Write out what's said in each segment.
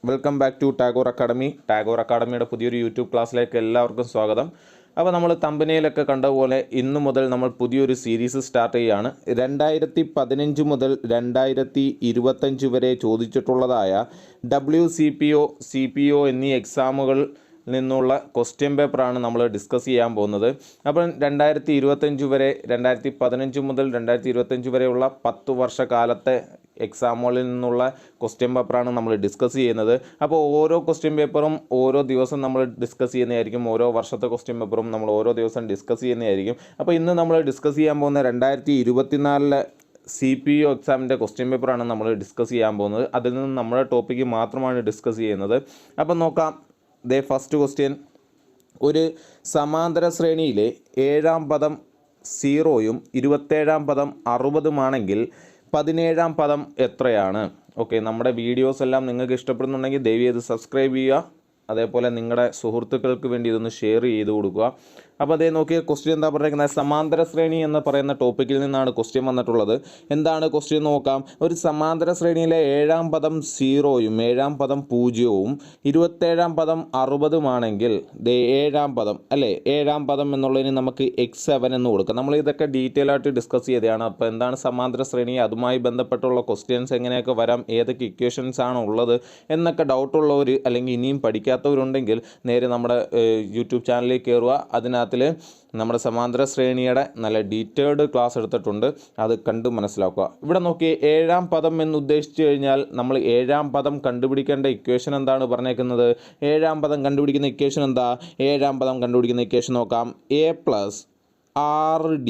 Welcome back to Tagore academy. ടാഗോർ അക്കാഡമിയുടെ പുതിയൊരു യൂട്യൂബ് ക്ലാസ്സിലേക്ക് എല്ലാവർക്കും സ്വാഗതം. അപ്പോൾ നമ്മൾ തമ്പനയിലൊക്കെ കണ്ടതുപോലെ ഇന്നു മുതൽ നമ്മൾ പുതിയൊരു സീരീസ് സ്റ്റാർട്ട് ചെയ്യുകയാണ്. 2015 മുതൽ 2025 വരെ ചോദിച്ചിട്ടുള്ളതായ WCPO, CPO എന്നീ എക്സാമുകൾ നിന്നുള്ള ക്വസ്റ്റ്യൻ പേപ്പറാണ് നമ്മൾ ഡിസ്കസ് ചെയ്യാൻ പോകുന്നത്. അപ്പം 2025 വരെ 2015 മുതൽ 2025 വരെയുള്ള 10 വർഷക്കാലത്തെ എക്സാമുകളിൽ നിന്നുള്ള ക്വസ്റ്റ്യൻ പേപ്പറാണ് നമ്മൾ ഡിസ്കസ് ചെയ്യുന്നത്. അപ്പോൾ ഓരോ ക്വസ്റ്റ്യൻ പേപ്പറും ഓരോ ദിവസം നമ്മൾ ഡിസ്കസ് ചെയ്യുന്നതായിരിക്കും. ഓരോ വർഷത്തെ ക്വസ്റ്റ്യൻ പേപ്പറും നമ്മൾ ഓരോ ദിവസം ഡിസ്കസ് ചെയ്യുന്നതായിരിക്കും. അപ്പോൾ ഇന്ന് നമ്മൾ ഡിസ്കസ് ചെയ്യാൻ പോകുന്ന 2024 CPO എക്സാമിൻ്റെ ക്വസ്റ്റ്യൻ പേപ്പറാണ് നമ്മൾ ഡിസ്കസ് ചെയ്യാൻ പോകുന്നത്. അതിൽ നിന്ന് നമ്മുടെ ടോപ്പിക്ക് മാത്രമാണ് ഡിസ്കസ് ചെയ്യുന്നത്. അപ്പം നോക്കാം. ഫസ്റ്റ് ക്വസ്റ്റ്യൻ, ഒരു സമാന്തര ശ്രേണിയിലെ 7ാം പദം 0-ഉം 27ാം പദം 60-ഉമാണെങ്കിൽ 17ാം പദം എത്രയാണ്? ഓക്കെ, നമ്മുടെ വീഡിയോസ് എല്ലാം നിങ്ങൾക്ക് ഇഷ്ടപ്പെടുന്നുണ്ടെങ്കിൽ ദയവ് ചെയ്ത് സബ്സ്ക്രൈബ് ചെയ്യുക. അതേപോലെ നിങ്ങളുടെ സുഹൃത്തുക്കൾക്ക് വേണ്ടി ഇതൊന്ന് ഷെയർ ചെയ്ത് കൊടുക്കുക. അപ്പോൾ അതേ നോക്കിയ ക്വസ്റ്റ്യൻ എന്താ പറയുന്നത്? സമാന്തര ശ്രേണി എന്ന് പറയുന്ന ടോപ്പിക്കിൽ നിന്നാണ് ക്വസ്റ്റ്യൻ വന്നിട്ടുള്ളത്. എന്താണ് ക്വസ്റ്റ്യൻ നോക്കാം. ഒരു സമാന്തര ശ്രേണിയിലെ 7ാം പദം 0-യും 7ാം പദം 0-ഉം 27ാം പദം 60-ഉമാണെങ്കിൽ 7ാം പദം അല്ലേ, 7ാം പദം എന്നുള്ളതിന് നമുക്ക് x7 എന്ന് കൊടുക്കാം. നമ്മൾ ഇതൊക്കെ ഡീറ്റെയിൽ ആയിട്ട് ഡിസ്കസ് ചെയ്തതാണ്. അപ്പോൾ എന്താണ് സമാന്തര ശ്രേണി, അതുമായി ബന്ധപ്പെട്ടുള്ള ക്വസ്റ്റ്യൻസ് എങ്ങനെയൊക്കെ വരാം, ഏതൊക്കെ ഇക്വേഷൻസ് ആണ് ഉള്ളത് എന്നൊക്കെ ഡൗട്ടുള്ളവർ അല്ലെങ്കിൽ ഇനിയും പഠിക്കാത്തവരുണ്ടെങ്കിൽ നേരെ നമ്മുടെ യൂട്യൂബ് ചാനലിലേക്ക് കയറുക. അതിനകത്തിൽ നമ്മുടെ സമാന്തര ശ്രേണിയുടെ നല്ല ഡീറ്റെയിൽഡ് ക്ലാസ് എടുത്തിട്ടുണ്ട്, അത് കണ്ട് മനസ്സിലാക്കുക. ഇവിടെ നോക്കി 7ാം പദം എന്ന് ഉദ്ദേശിച്ചു കഴിഞ്ഞാൽ നമ്മൾ 7ാം പദം കണ്ടുപിടിക്കേണ്ട ഇക്വേഷൻ എന്താണ് പറഞ്ഞേക്കുന്നത്? 7ാം പദം കണ്ടുപിടിക്കുന്ന ഇക്വേഷൻ എന്താ? 7ാം പദം കണ്ടുപിടിക്കുന്ന ഇക്വേഷൻ നോക്കാം. a + rd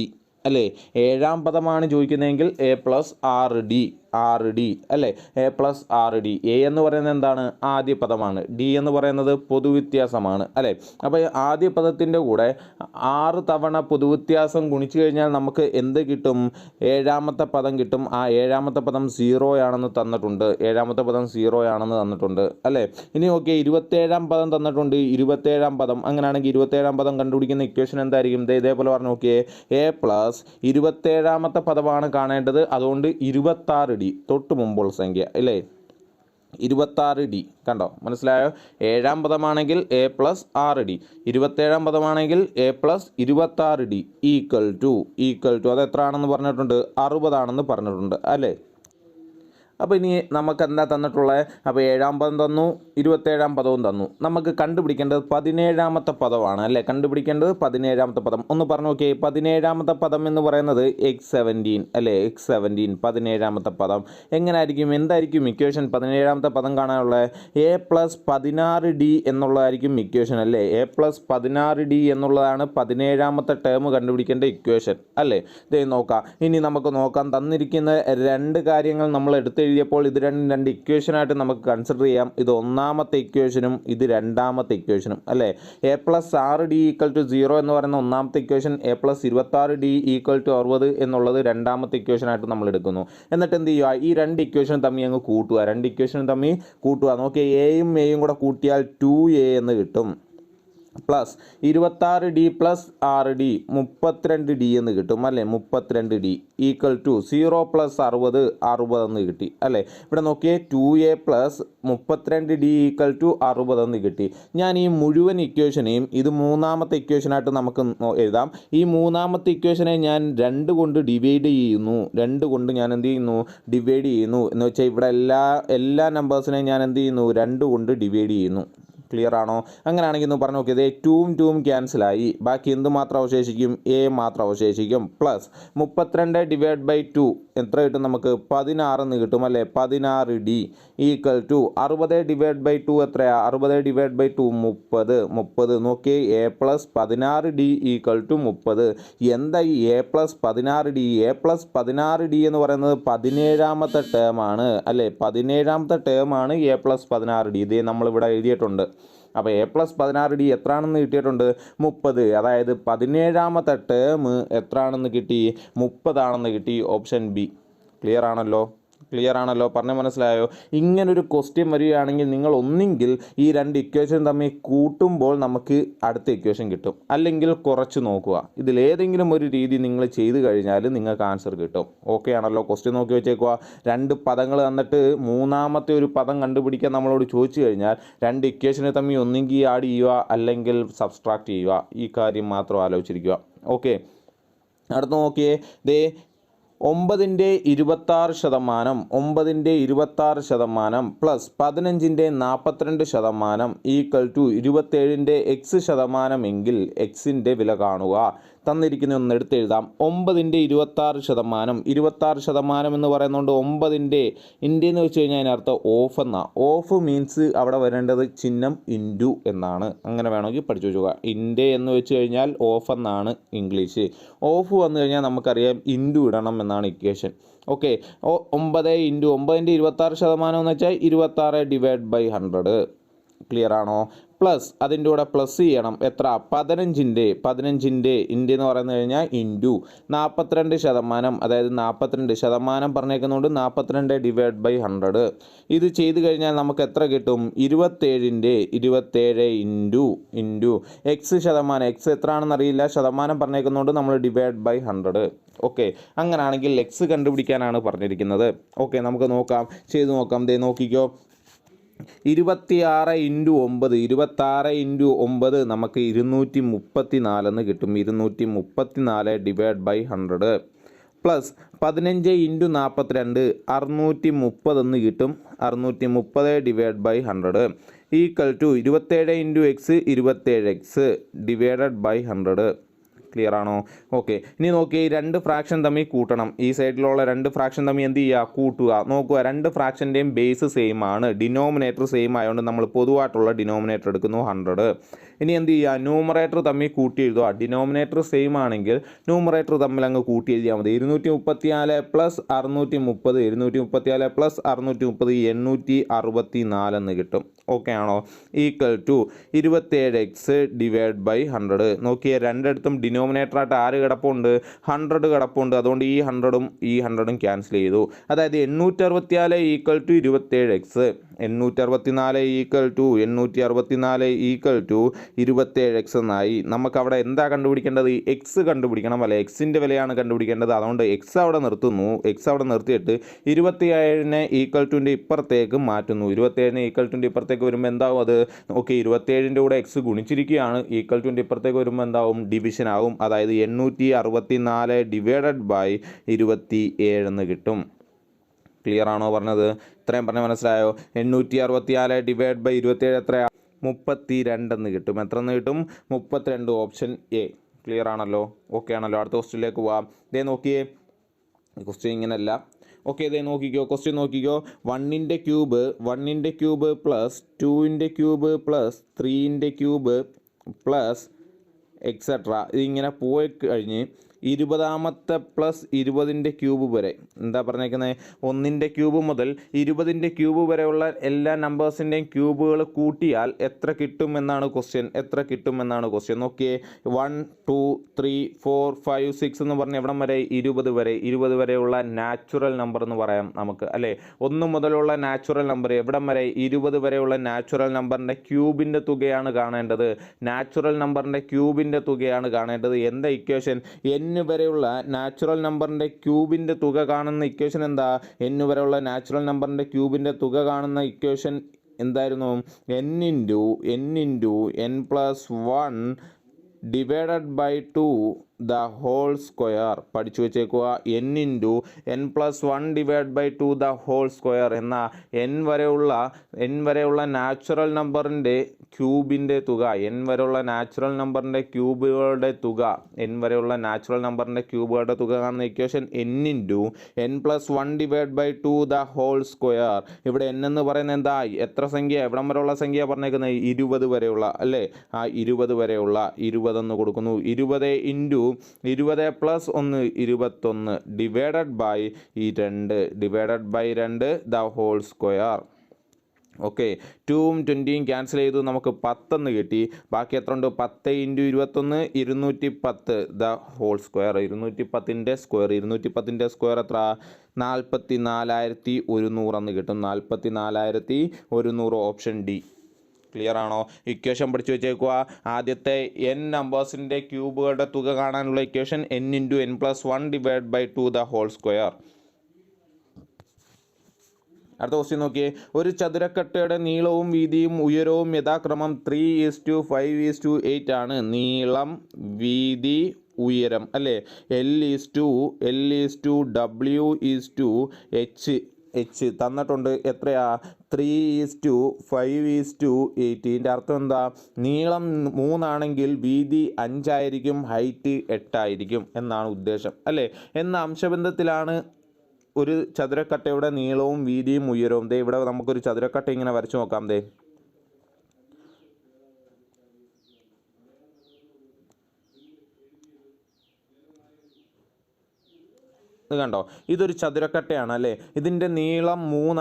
അല്ലേ, 7ാം പദമാണ് ചോദിക്കുന്നതെങ്കിൽ a + rd അല്ലേ, a + rd. a എന്ന് പറയുന്നത് എന്താണ്? ആദ്യ പദമാണ്. d എന്ന് പറയുന്നത് പൊതുവ്യത്യാസമാണ് അല്ലേ. അപ്പോൾ ആദ്യ പദത്തിൻ്റെ കൂടെ 6 തവണ പൊതുവ്യത്യാസം ഗുണിച്ചു കഴിഞ്ഞാൽ നമുക്ക് എന്ത് കിട്ടും? 7ാമത്തെ പദം കിട്ടും. ആ 7ാമത്തെ പദം 0 ആണെന്ന് തന്നിട്ടുണ്ട്. 7ാമത്തെ പദം 0 ആണെന്ന് തന്നിട്ടുണ്ട് അല്ലേ. ഇനി ഓക്കെ, 27ാം പദം തന്നിട്ടുണ്ട്. 27ാം പദം അങ്ങനെയാണെങ്കിൽ 27ാം പദം കണ്ടുപിടിക്കുന്ന ഇക്വേഷൻ എന്തായിരിക്കും? ഇതേപോലെ പറഞ്ഞു നോക്കിയേ. a + 27ാമത്തെ പദമാണ് കാണേണ്ടത്. അതുകൊണ്ട് 26d, തൊട്ട് മുമ്പുള്ള സംഖ്യ അല്ലേ, 26d. കണ്ടോ, മനസ്സിലായോ? 7ാം പദമാണെങ്കിൽ a + rd, 27ാം പദമാണെങ്കിൽ a + 26d ഈക്വൽ ടു അത് എത്ര ആണെന്ന് പറഞ്ഞിട്ടുണ്ട്? 60 ആണെന്ന് പറഞ്ഞിട്ടുണ്ട് അല്ലേ. അപ്പോൾ ഇനി നമുക്ക് എന്താ തന്നിട്ടുള്ളത്? അപ്പോൾ 7ാം പദം തന്നു, 27ാം പദവും തന്നു. നമുക്ക് കണ്ടുപിടിക്കേണ്ടത് 17ാമത്തെ പദമാണ് അല്ലേ. കണ്ടുപിടിക്കേണ്ടത് 17ാമത്തെ പദം. ഒന്ന് പറഞ്ഞു നോക്കിയേ. 17ാമത്തെ പദം എന്ന് പറയുന്നത് x17 അല്ലേ, x17 17ാമത്തെ പദം. എങ്ങനെയായിരിക്കും, എന്തായിരിക്കും ഇക്വേഷൻ? 17ാമത്തെ പദം കാണാനുള്ളത് a + 16d എന്നുള്ളതായിരിക്കും ഇക്വേഷൻ അല്ലേ. a + 16d എന്നുള്ളതാണ് 17ാമത്തെ ടേം കണ്ടുപിടിക്കേണ്ട ഇക്വേഷൻ അല്ലേ. ഇത് നോക്കാം. ഇനി നമുക്ക് നോക്കാം. തന്നിരിക്കുന്ന രണ്ട് കാര്യങ്ങൾ നമ്മൾ എഴുതിയപ്പോൾ ഇത് രണ്ട് ഇക്വേഷനായിട്ട് നമുക്ക് കൺസിഡർ ചെയ്യാം. ഇത് ഒന്നാമത്തെ ഇക്വേഷനും ഇത് രണ്ടാമത്തെ ഇക്വേഷനും അല്ലേ. a + rd = 0 എന്ന് പറയുന്ന ഒന്നാമത്തെ ഇക്വേഷൻ, a + 26d = 60 എന്നുള്ളത് രണ്ടാമത്തെ ഇക്വേഷനായിട്ട് നമ്മൾ എടുക്കുന്നു. എന്നിട്ട് എന്ത് ചെയ്യുക? ഈ രണ്ട് ഇക്വേഷൻ തമ്മിൽ അങ്ങ് കൂട്ടുക. രണ്ട് ഇക്വേഷൻ തമ്മിൽ കൂട്ടുക. നോക്കിയാൽ എയും എയും കൂടെ കൂട്ടിയാൽ 2a എന്ന് കിട്ടും. പ്ലസ് 26d + rd 32d എന്ന് കിട്ടും അല്ലേ. 32d = 0 + 60 60 എന്ന് കിട്ടി അല്ലേ. ഇവിടെ നോക്കിയേ, 2a + 32d = 60 എന്ന് കിട്ടി. ഞാൻ ഈ മുഴുവൻ ഇക്വേഷനെയും ഇത് മൂന്നാമത്തെ ഇക്വേഷനായിട്ട് നമുക്ക് എഴുതാം. ഈ മൂന്നാമത്തെ ഇക്വേഷനെ ഞാൻ 2 കൊണ്ട് ഡിവൈഡ് ചെയ്യുന്നു. 2 കൊണ്ട് ഞാൻ എന്ത് ചെയ്യുന്നു? ഡിവൈഡ് ചെയ്യുന്നു. എന്ന് വെച്ചാൽ ഇവിടെ എല്ലാ നമ്പേഴ്സിനെയും ഞാൻ എന്ത് ചെയ്യുന്നു? 2 കൊണ്ട് ഡിവൈഡ് ചെയ്യുന്നു. ക്ലിയർ ആണോ? അങ്ങനെയാണെങ്കിൽ ഒന്ന് പറഞ്ഞു നോക്കിയത് 2ഉം ക്യാൻസലായി. ബാക്കി എന്ത് മാത്രം അവശേഷിക്കും? a മാത്രം അവശേഷിക്കും. പ്ലസ് 32/2 എത്ര കിട്ടും നമുക്ക്? 16 എന്ന് കിട്ടും അല്ലേ. 16d = 60/2 എത്രയാ? 60/2 30. നോക്കി, a + 16d = 30. എന്താ ഈ a + 16d? a + 16d എന്ന് പറയുന്നത് 17ാമത്തെ ടേമാണ് അല്ലേ. 17ാമത്തെ ടേമാണ് a + 16d. ഇതേ നമ്മളിവിടെ എഴുതിയിട്ടുണ്ട്. അപ്പോൾ a + 16d എത്രയാണെന്ന് കിട്ടിയിട്ടുണ്ട്? 30. അതായത് 17ാമത്തെ ടേം എത്രയാണെന്ന് കിട്ടി? 30 ആണെന്ന് കിട്ടി. Option B. ക്ലിയർ ആണല്ലോ. ക്ലിയർ ആണല്ലോ, പറഞ്ഞ് മനസ്സിലായോ? ഇങ്ങനൊരു ക്വസ്റ്റ്യൻ വരികയാണെങ്കിൽ നിങ്ങൾ ഒന്നെങ്കിൽ ഈ രണ്ട് ഇക്വേഷൻ തമ്മിൽ കൂട്ടുമ്പോൾ നമുക്ക് അടുത്ത ഇക്വേഷൻ കിട്ടും, അല്ലെങ്കിൽ കുറച്ച് നോക്കുക. ഇതിലേതെങ്കിലും ഒരു രീതി നിങ്ങൾ ചെയ്ത് കഴിഞ്ഞാൽ നിങ്ങൾക്ക് ആൻസർ കിട്ടും. ഓക്കെ ആണല്ലോ? ക്വസ്റ്റ്യൻ നോക്കി വെച്ചേക്കുക. രണ്ട് പദങ്ങൾ തന്നിട്ട് മൂന്നാമത്തെ ഒരു പദം കണ്ടുപിടിക്കാൻ നമ്മളോട് ചോദിച്ചു കഴിഞ്ഞാൽ രണ്ട് ഇക്വേഷനെ തമ്മിൽ ഒന്നെങ്കിൽ ആഡ് ചെയ്യുക അല്ലെങ്കിൽ സബ്സ്ട്രാക്ട് ചെയ്യുക. ഈ കാര്യം മാത്രം ആലോചിച്ചിരിക്കുക. ഓക്കെ, അടുത്ത് നോക്കിയേ. ദേ 9% പ്ലസ് 15% ഈക്വൽ ടു 27 എക്സ് ശതമാനം എങ്കിൽ എക്സിൻ്റെ വില കാണുക. തന്നിരിക്കുന്ന ഒന്ന് എടുത്തെഴുതാം. 9%, എന്ന് പറയുന്നതുകൊണ്ട് 9 എന്ന് വെച്ച് കഴിഞ്ഞാൽ അതിനർത്ഥം ഓഫ് എന്നാണ്. ഓഫ് മീൻസ് അവിടെ വരേണ്ടത് ചിഹ്നം ഇൻറ്റു എന്നാണ്. അങ്ങനെ വേണമെങ്കിൽ പഠിച്ചു വെച്ചുക. ഇൻഡേ എന്ന് വെച്ച് കഴിഞ്ഞാൽ ഓഫ് എന്നാണ് ഇംഗ്ലീഷ്. ഓഫ് വന്നു കഴിഞ്ഞാൽ നമുക്കറിയാം ഇൻറ്റു ഇടണം എന്നാണ് ഇക്വേഷൻ. ഓക്കെ, 9 ഇൻറ്റു 9%, എന്ന് വെച്ചാൽ 26/100. ക്ലിയർ ആണോ? പ്ലസ് അതിൻ്റെ കൂടെ പ്ലസ് ചെയ്യണം. എത്ര? 15 എന്ന് പറഞ്ഞു കഴിഞ്ഞാൽ ഇൻറ്റു 42%, അതായത് 42% പറഞ്ഞേക്കുന്നതുകൊണ്ട് 42/100. ഇത് ചെയ്ത് കഴിഞ്ഞാൽ നമുക്ക് എത്ര കിട്ടും? 27 ഇൻറ്റു എക്സ് ശതമാനം. എക്സ് എത്ര ആണെന്ന് അറിയില്ല, ശതമാനം പറഞ്ഞേക്കുന്നതുകൊണ്ട് നമ്മൾ /100. ഓക്കെ, അങ്ങനെയാണെങ്കിൽ എക്സ് കണ്ടുപിടിക്കാനാണ് പറഞ്ഞിരിക്കുന്നത്. ഓക്കെ, നമുക്ക് നോക്കാം, ചെയ്ത് നോക്കാം. ദേ നോക്കിക്കോ. 26 ഇൻറ്റു 9 നമുക്ക് 234 എന്ന് കിട്ടും. 234/100 പ്ലസ് 15 ഇൻറ്റു 42 630 എന്ന് കിട്ടും. 630/100 equal to 27 into x 27x /100. Clear ആണോ? ഓക്കെ, ഇനി നോക്കി രണ്ട് ഫ്രാക്ഷൻ തമ്മിൽ കൂട്ടണം. ഈ സൈഡിലുള്ള രണ്ട് ഫ്രാക്ഷൻ തമ്മിൽ എന്ത് ചെയ്യുക? കൂട്ടുക. നോക്കുക, രണ്ട് ഫ്രാക്ഷൻ്റെയും ബേസ് സെയിം ആണ്, ഡിനോമിനേറ്റർ സെയിം ആയതുകൊണ്ട് നമ്മൾ പൊതുവായിട്ടുള്ള ഡിനോമിനേറ്റർ എടുക്കുന്നു 100. ഇനി എന്ത് ചെയ്യുക? ന്യൂമറേറ്റർ തമ്മിൽ കൂട്ടി എഴുതുക. ഡിനോമിനേറ്റർ സെയിം ആണെങ്കിൽ ന്യൂമറേറ്റർ തമ്മിൽ അങ്ങ് കൂട്ടി എഴുതിയാൽ മതി. 234 പ്ലസ് 630 234 പ്ലസ് 630 864 എന്ന് കിട്ടും. ഓക്കെ ആണോ? Equal to 27x /100. നോക്കിയേ, രണ്ടിടത്തും ഡിനോമിനേറ്ററായിട്ട് ആര് കിടപ്പുണ്ട്? 100 കിടപ്പുണ്ട്. അതുകൊണ്ട് ഈ 100ഉം ഈ 100ഉം ക്യാൻസൽ ചെയ്തു. അതായത് 864 equal to 27x, 864 equal to 27x എന്നായി. നമുക്കവിടെ എന്താ കണ്ടുപിടിക്കേണ്ടത്? എക്സ് കണ്ടുപിടിക്കണം, അല്ലേ? എക്സിൻ്റെ വിലയാണ് കണ്ടുപിടിക്കേണ്ടത്. അതുകൊണ്ട് എക്സ് അവിടെ നിർത്തുന്നു. എക്സ് അവിടെ നിർത്തിയിട്ട് 27 ഈക്വൽ ടുൻ്റെ ഇപ്പുറത്തേക്ക് മാറ്റുന്നു. 27 ഈക്വൽ ടുൻ്റെ ഇപ്പുറത്തേക്ക് വരുമ്പോൾ എന്താവും? അത് ഓക്കെ, 27ൻ്റെ കൂടെ എക്സ് ഗുണിച്ചിരിക്കുകയാണ്. ഈക്വൽ ടുൻ്റെ ഇപ്പുറത്തേക്ക് വരുമ്പോൾ എന്താവും? ഡിവിഷൻ ആവും. അതായത് 864/27 എന്ന് കിട്ടും. ക്ലിയർ ആണോ പറഞ്ഞത്? ഇത്രയും പറഞ്ഞാൽ മനസ്സിലായോ? 864/27 എത്രയാണ്? 32 എന്ന് കിട്ടും. എത്ര എന്ന് കിട്ടും? 32. Option A. ക്ലിയർ ആണല്ലോ? ഓക്കെ ആണല്ലോ? അടുത്ത ക്വസ്റ്റ്യനിലേക്ക് പോവാം. ഇതേ നോക്കിയേ, ക്വസ്റ്റ്യൻ ഇങ്ങനെയല്ല. ഓക്കെ, ഇതേ നോക്കിക്കോ, ക്വസ്റ്റ്യൻ നോക്കിക്കോ. 1ൻ്റെ ക്യൂബ് പ്ലസ് 2ൻ്റെ ക്യൂബ് പ്ലസ് 3ൻ്റെ ക്യൂബ് പ്ലസ് എക്സെട്ര. ഇതിങ്ങനെ പോയി കഴിഞ്ഞ് 20ാമത്തെ പ്ലസ് 20ൻ്റെ ക്യൂബ് വരെ എന്താ പറഞ്ഞേക്കുന്നത്? 1ൻ്റെ ക്യൂബ് മുതൽ 20ൻ്റെ ക്യൂബ് വരെയുള്ള എല്ലാ നമ്പേഴ്സിൻ്റെയും ക്യൂബുകൾ കൂട്ടിയാൽ എത്ര കിട്ടുമെന്നാണ് ക്വസ്റ്റ്യൻ. നോക്കിയേ, 1 2 3 4 5 6 എന്ന് പറഞ്ഞ് എവിടം വരെ? 20 വരെയുള്ള നാച്ചുറൽ നമ്പർ എന്ന് പറയാം നമുക്ക്, അല്ലേ? 1 മുതലുള്ള നാച്ചുറൽ നമ്പർ എവിടം വരെ? 20 വരെയുള്ള നാച്ചുറൽ നമ്പറിൻ്റെ ക്യൂബിൻ്റെ തുകയാണ് കാണേണ്ടത്. എന്താ ഇക്വേഷൻ? n വരെയുള്ള നാച്ചുറൽ നമ്പറിൻ്റെ ക്യൂബിൻ്റെ തുക കാണുന്ന ഇക്വേഷൻ എന്താ? n വരെയുള്ള നാച്ചുറൽ നമ്പറിൻ്റെ ക്യൂബിൻ്റെ തുക കാണുന്ന ഇക്വേഷൻ എന്തായിരുന്നു? n +1 / 2 the whole square. പഠിച്ചു വെച്ചേക്കുക. n + 1 / 2 the whole square എന്ന n വരെയുള്ള നാച്ചുറൽ നമ്പറിൻ്റെ ക്യൂബിൻ്റെ തുക, n വരെയുള്ള നാച്ചുറൽ നമ്പറിൻ്റെ ക്യൂബുകളുടെ തുക കാണുന്ന equation n + 1 / 2 the whole square. ഇവിടെ n എന്ന് പറയുന്നത് എന്താ? എത്ര സംഖ്യ? എവിടം വരെയുള്ള സംഖ്യ പറഞ്ഞേക്കുന്നത്? 20 വരെയുള്ള, അല്ലേ? ആ 20 വരെയുള്ള 20 എന്ന് കൊടുക്കുന്നു. 20 into 20 plus 1 21 /2 the whole square. Okay, 2ഉം 20യും ക്യാൻസൽ ചെയ്തു, നമുക്ക് 10 എന്ന് കിട്ടി. ബാക്കി എത്ര ഉണ്ട്? 10 × 21 210 ദ ഹോൾ സ്ക്വയർ. 210ൻ്റെ സ്ക്വയർ, 210ൻ്റെ സ്ക്വയർ എത്ര? 44,100 എന്ന് കിട്ടും. 44,100 ഓപ്ഷൻ ഡി. ക്ലിയർ ആണോ? ഇക്വേഷൻ പഠിച്ചു വെച്ചേക്കുക. ആദ്യത്തെ n നമ്പേഴ്സിൻ്റെ ക്യൂബുകളുടെ തുക കാണാനുള്ള equation n × n+1/2 the whole square. അടുത്ത ക്വസ്റ്റ്യൻ നോക്കിയേ. ഒരു ചതുരക്കട്ടയുടെ നീളവും വീതിയും ഉയരവും യഥാക്രമം 3:5:8 ആണ്. നീളം, വീതി, ഉയരം അല്ലേ. L/W/H തന്നിട്ടുണ്ട്. എത്രയാ? 3:5:8. ഇതിൻ്റെ അർത്ഥം എന്താ? നീളം 3 ആണെങ്കിൽ വീതി 5 ആയിരിക്കും, ഹൈറ്റ് 8 ആയിരിക്കും എന്നാണ് ഉദ്ദേശം അല്ലേ. എന്ന അംശബന്ധത്തിലാണ് ഒരു ചതുരക്കട്ടയുടെ നീളവും വീതിയും ഉയരവും. ദേ ഇവിടെ നമുക്കൊരു ചതുരക്കട്ട ഇങ്ങനെ വരച്ചു നോക്കാം. ദേ ഇത് കണ്ടോ, ഇതൊരു ചതുരക്കട്ടയാണ് അല്ലേ. ഇതിൻ്റെ നീളം 3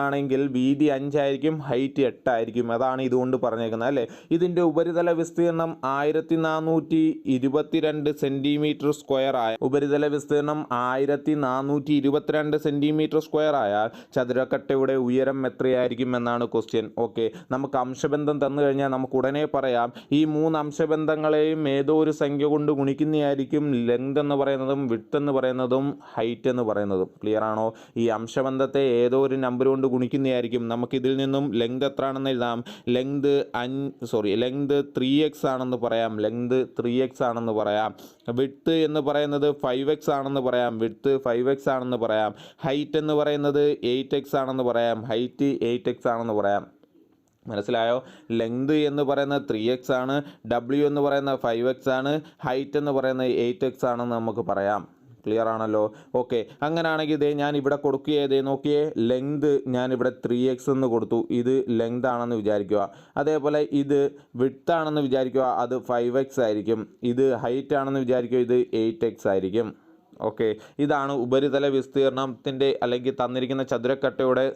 ആണെങ്കിൽ വീതി 5 ആയിരിക്കും, ഹൈറ്റ് 8 ആയിരിക്കും. അതാണ് ഇതുകൊണ്ട് പറഞ്ഞേക്കുന്നത് അല്ലേ. ഇതിൻ്റെ ഉപരിതല വിസ്തീർണം 1422 സെൻറ്റിമീറ്റർ സ്ക്വയർ ആയ ഉപരിതല വിസ്തീർണം 1422 സെൻറ്റിമീറ്റർ സ്ക്വയർ ആയാൽ ചതുരക്കട്ടയുടെ ഉയരം എത്രയായിരിക്കും എന്നാണ് ക്വസ്റ്റ്യൻ. ഓക്കെ, നമുക്ക് അംശബന്ധം തന്നു കഴിഞ്ഞാൽ നമുക്ക് ഉടനെ പറയാം. ഈ 3 അംശബന്ധങ്ങളെയും ഏതോ ഒരു സംഖ്യ കൊണ്ട് ഗുണിക്കുന്നതായിരിക്കും ലെങ്ത് എന്ന് പറയുന്നതും വിഡ്ത്ത് എന്ന് പറയുന്നതും ഹൈറ്റ് എന്ന് പറയുന്നതും. ക്ലിയർ ആണോ? ഈ അംശബന്ധത്തെ ഏതോ ഒരു നമ്പർ കൊണ്ട് ഗുണിക്കുന്നതായിരിക്കും. നമുക്കിതിൽ നിന്നും ലെങ്ത് എത്ര ആണെന്ന് എഴുതാം. ലെങ്ത് 3x ആണെന്ന് പറയാം. വിഡ്ത്ത് എന്ന് പറയുന്നത് 5x ആണെന്ന് പറയാം. ഹൈറ്റ് എന്ന് പറയുന്നത് 8x ആണെന്ന് പറയാം. മനസ്സിലായോ? ലെങ്ത് എന്ന് പറയുന്നത് 3x ആണ്, W എന്ന് പറയുന്നത് 5x ആണ്, ഹൈറ്റ് എന്ന് പറയുന്നത് 8x ആണെന്ന് നമുക്ക് പറയാം. ക്ലിയർ ആണല്ലോ? ഓക്കെ, അങ്ങനെയാണെങ്കിൽ ഇതേ ഞാൻ ഇവിടെ കൊടുക്കുകയതേ നോക്കിയേ. ലെങ്ത് ഞാനിവിടെ 3x എന്ന് കൊടുത്തു. ഇത് ലെങ്ത് ആണെന്ന് വിചാരിക്കുക. അതേപോലെ ഇത് വിഡ്ത്ത് ആണെന്ന് വിചാരിക്കുക, അത് 5x ആയിരിക്കും. ഇത് ഹൈറ്റ് ആണെന്ന് വിചാരിക്കുക, ഇത് 8x ആയിരിക്കും. ഓക്കെ, ഇതാണ് ഉപരിതല വിസ്തീർണത്തിൻ്റെ അല്ലെങ്കിൽ തന്നിരിക്കുന്ന ചതുരക്കട്ടയുടെ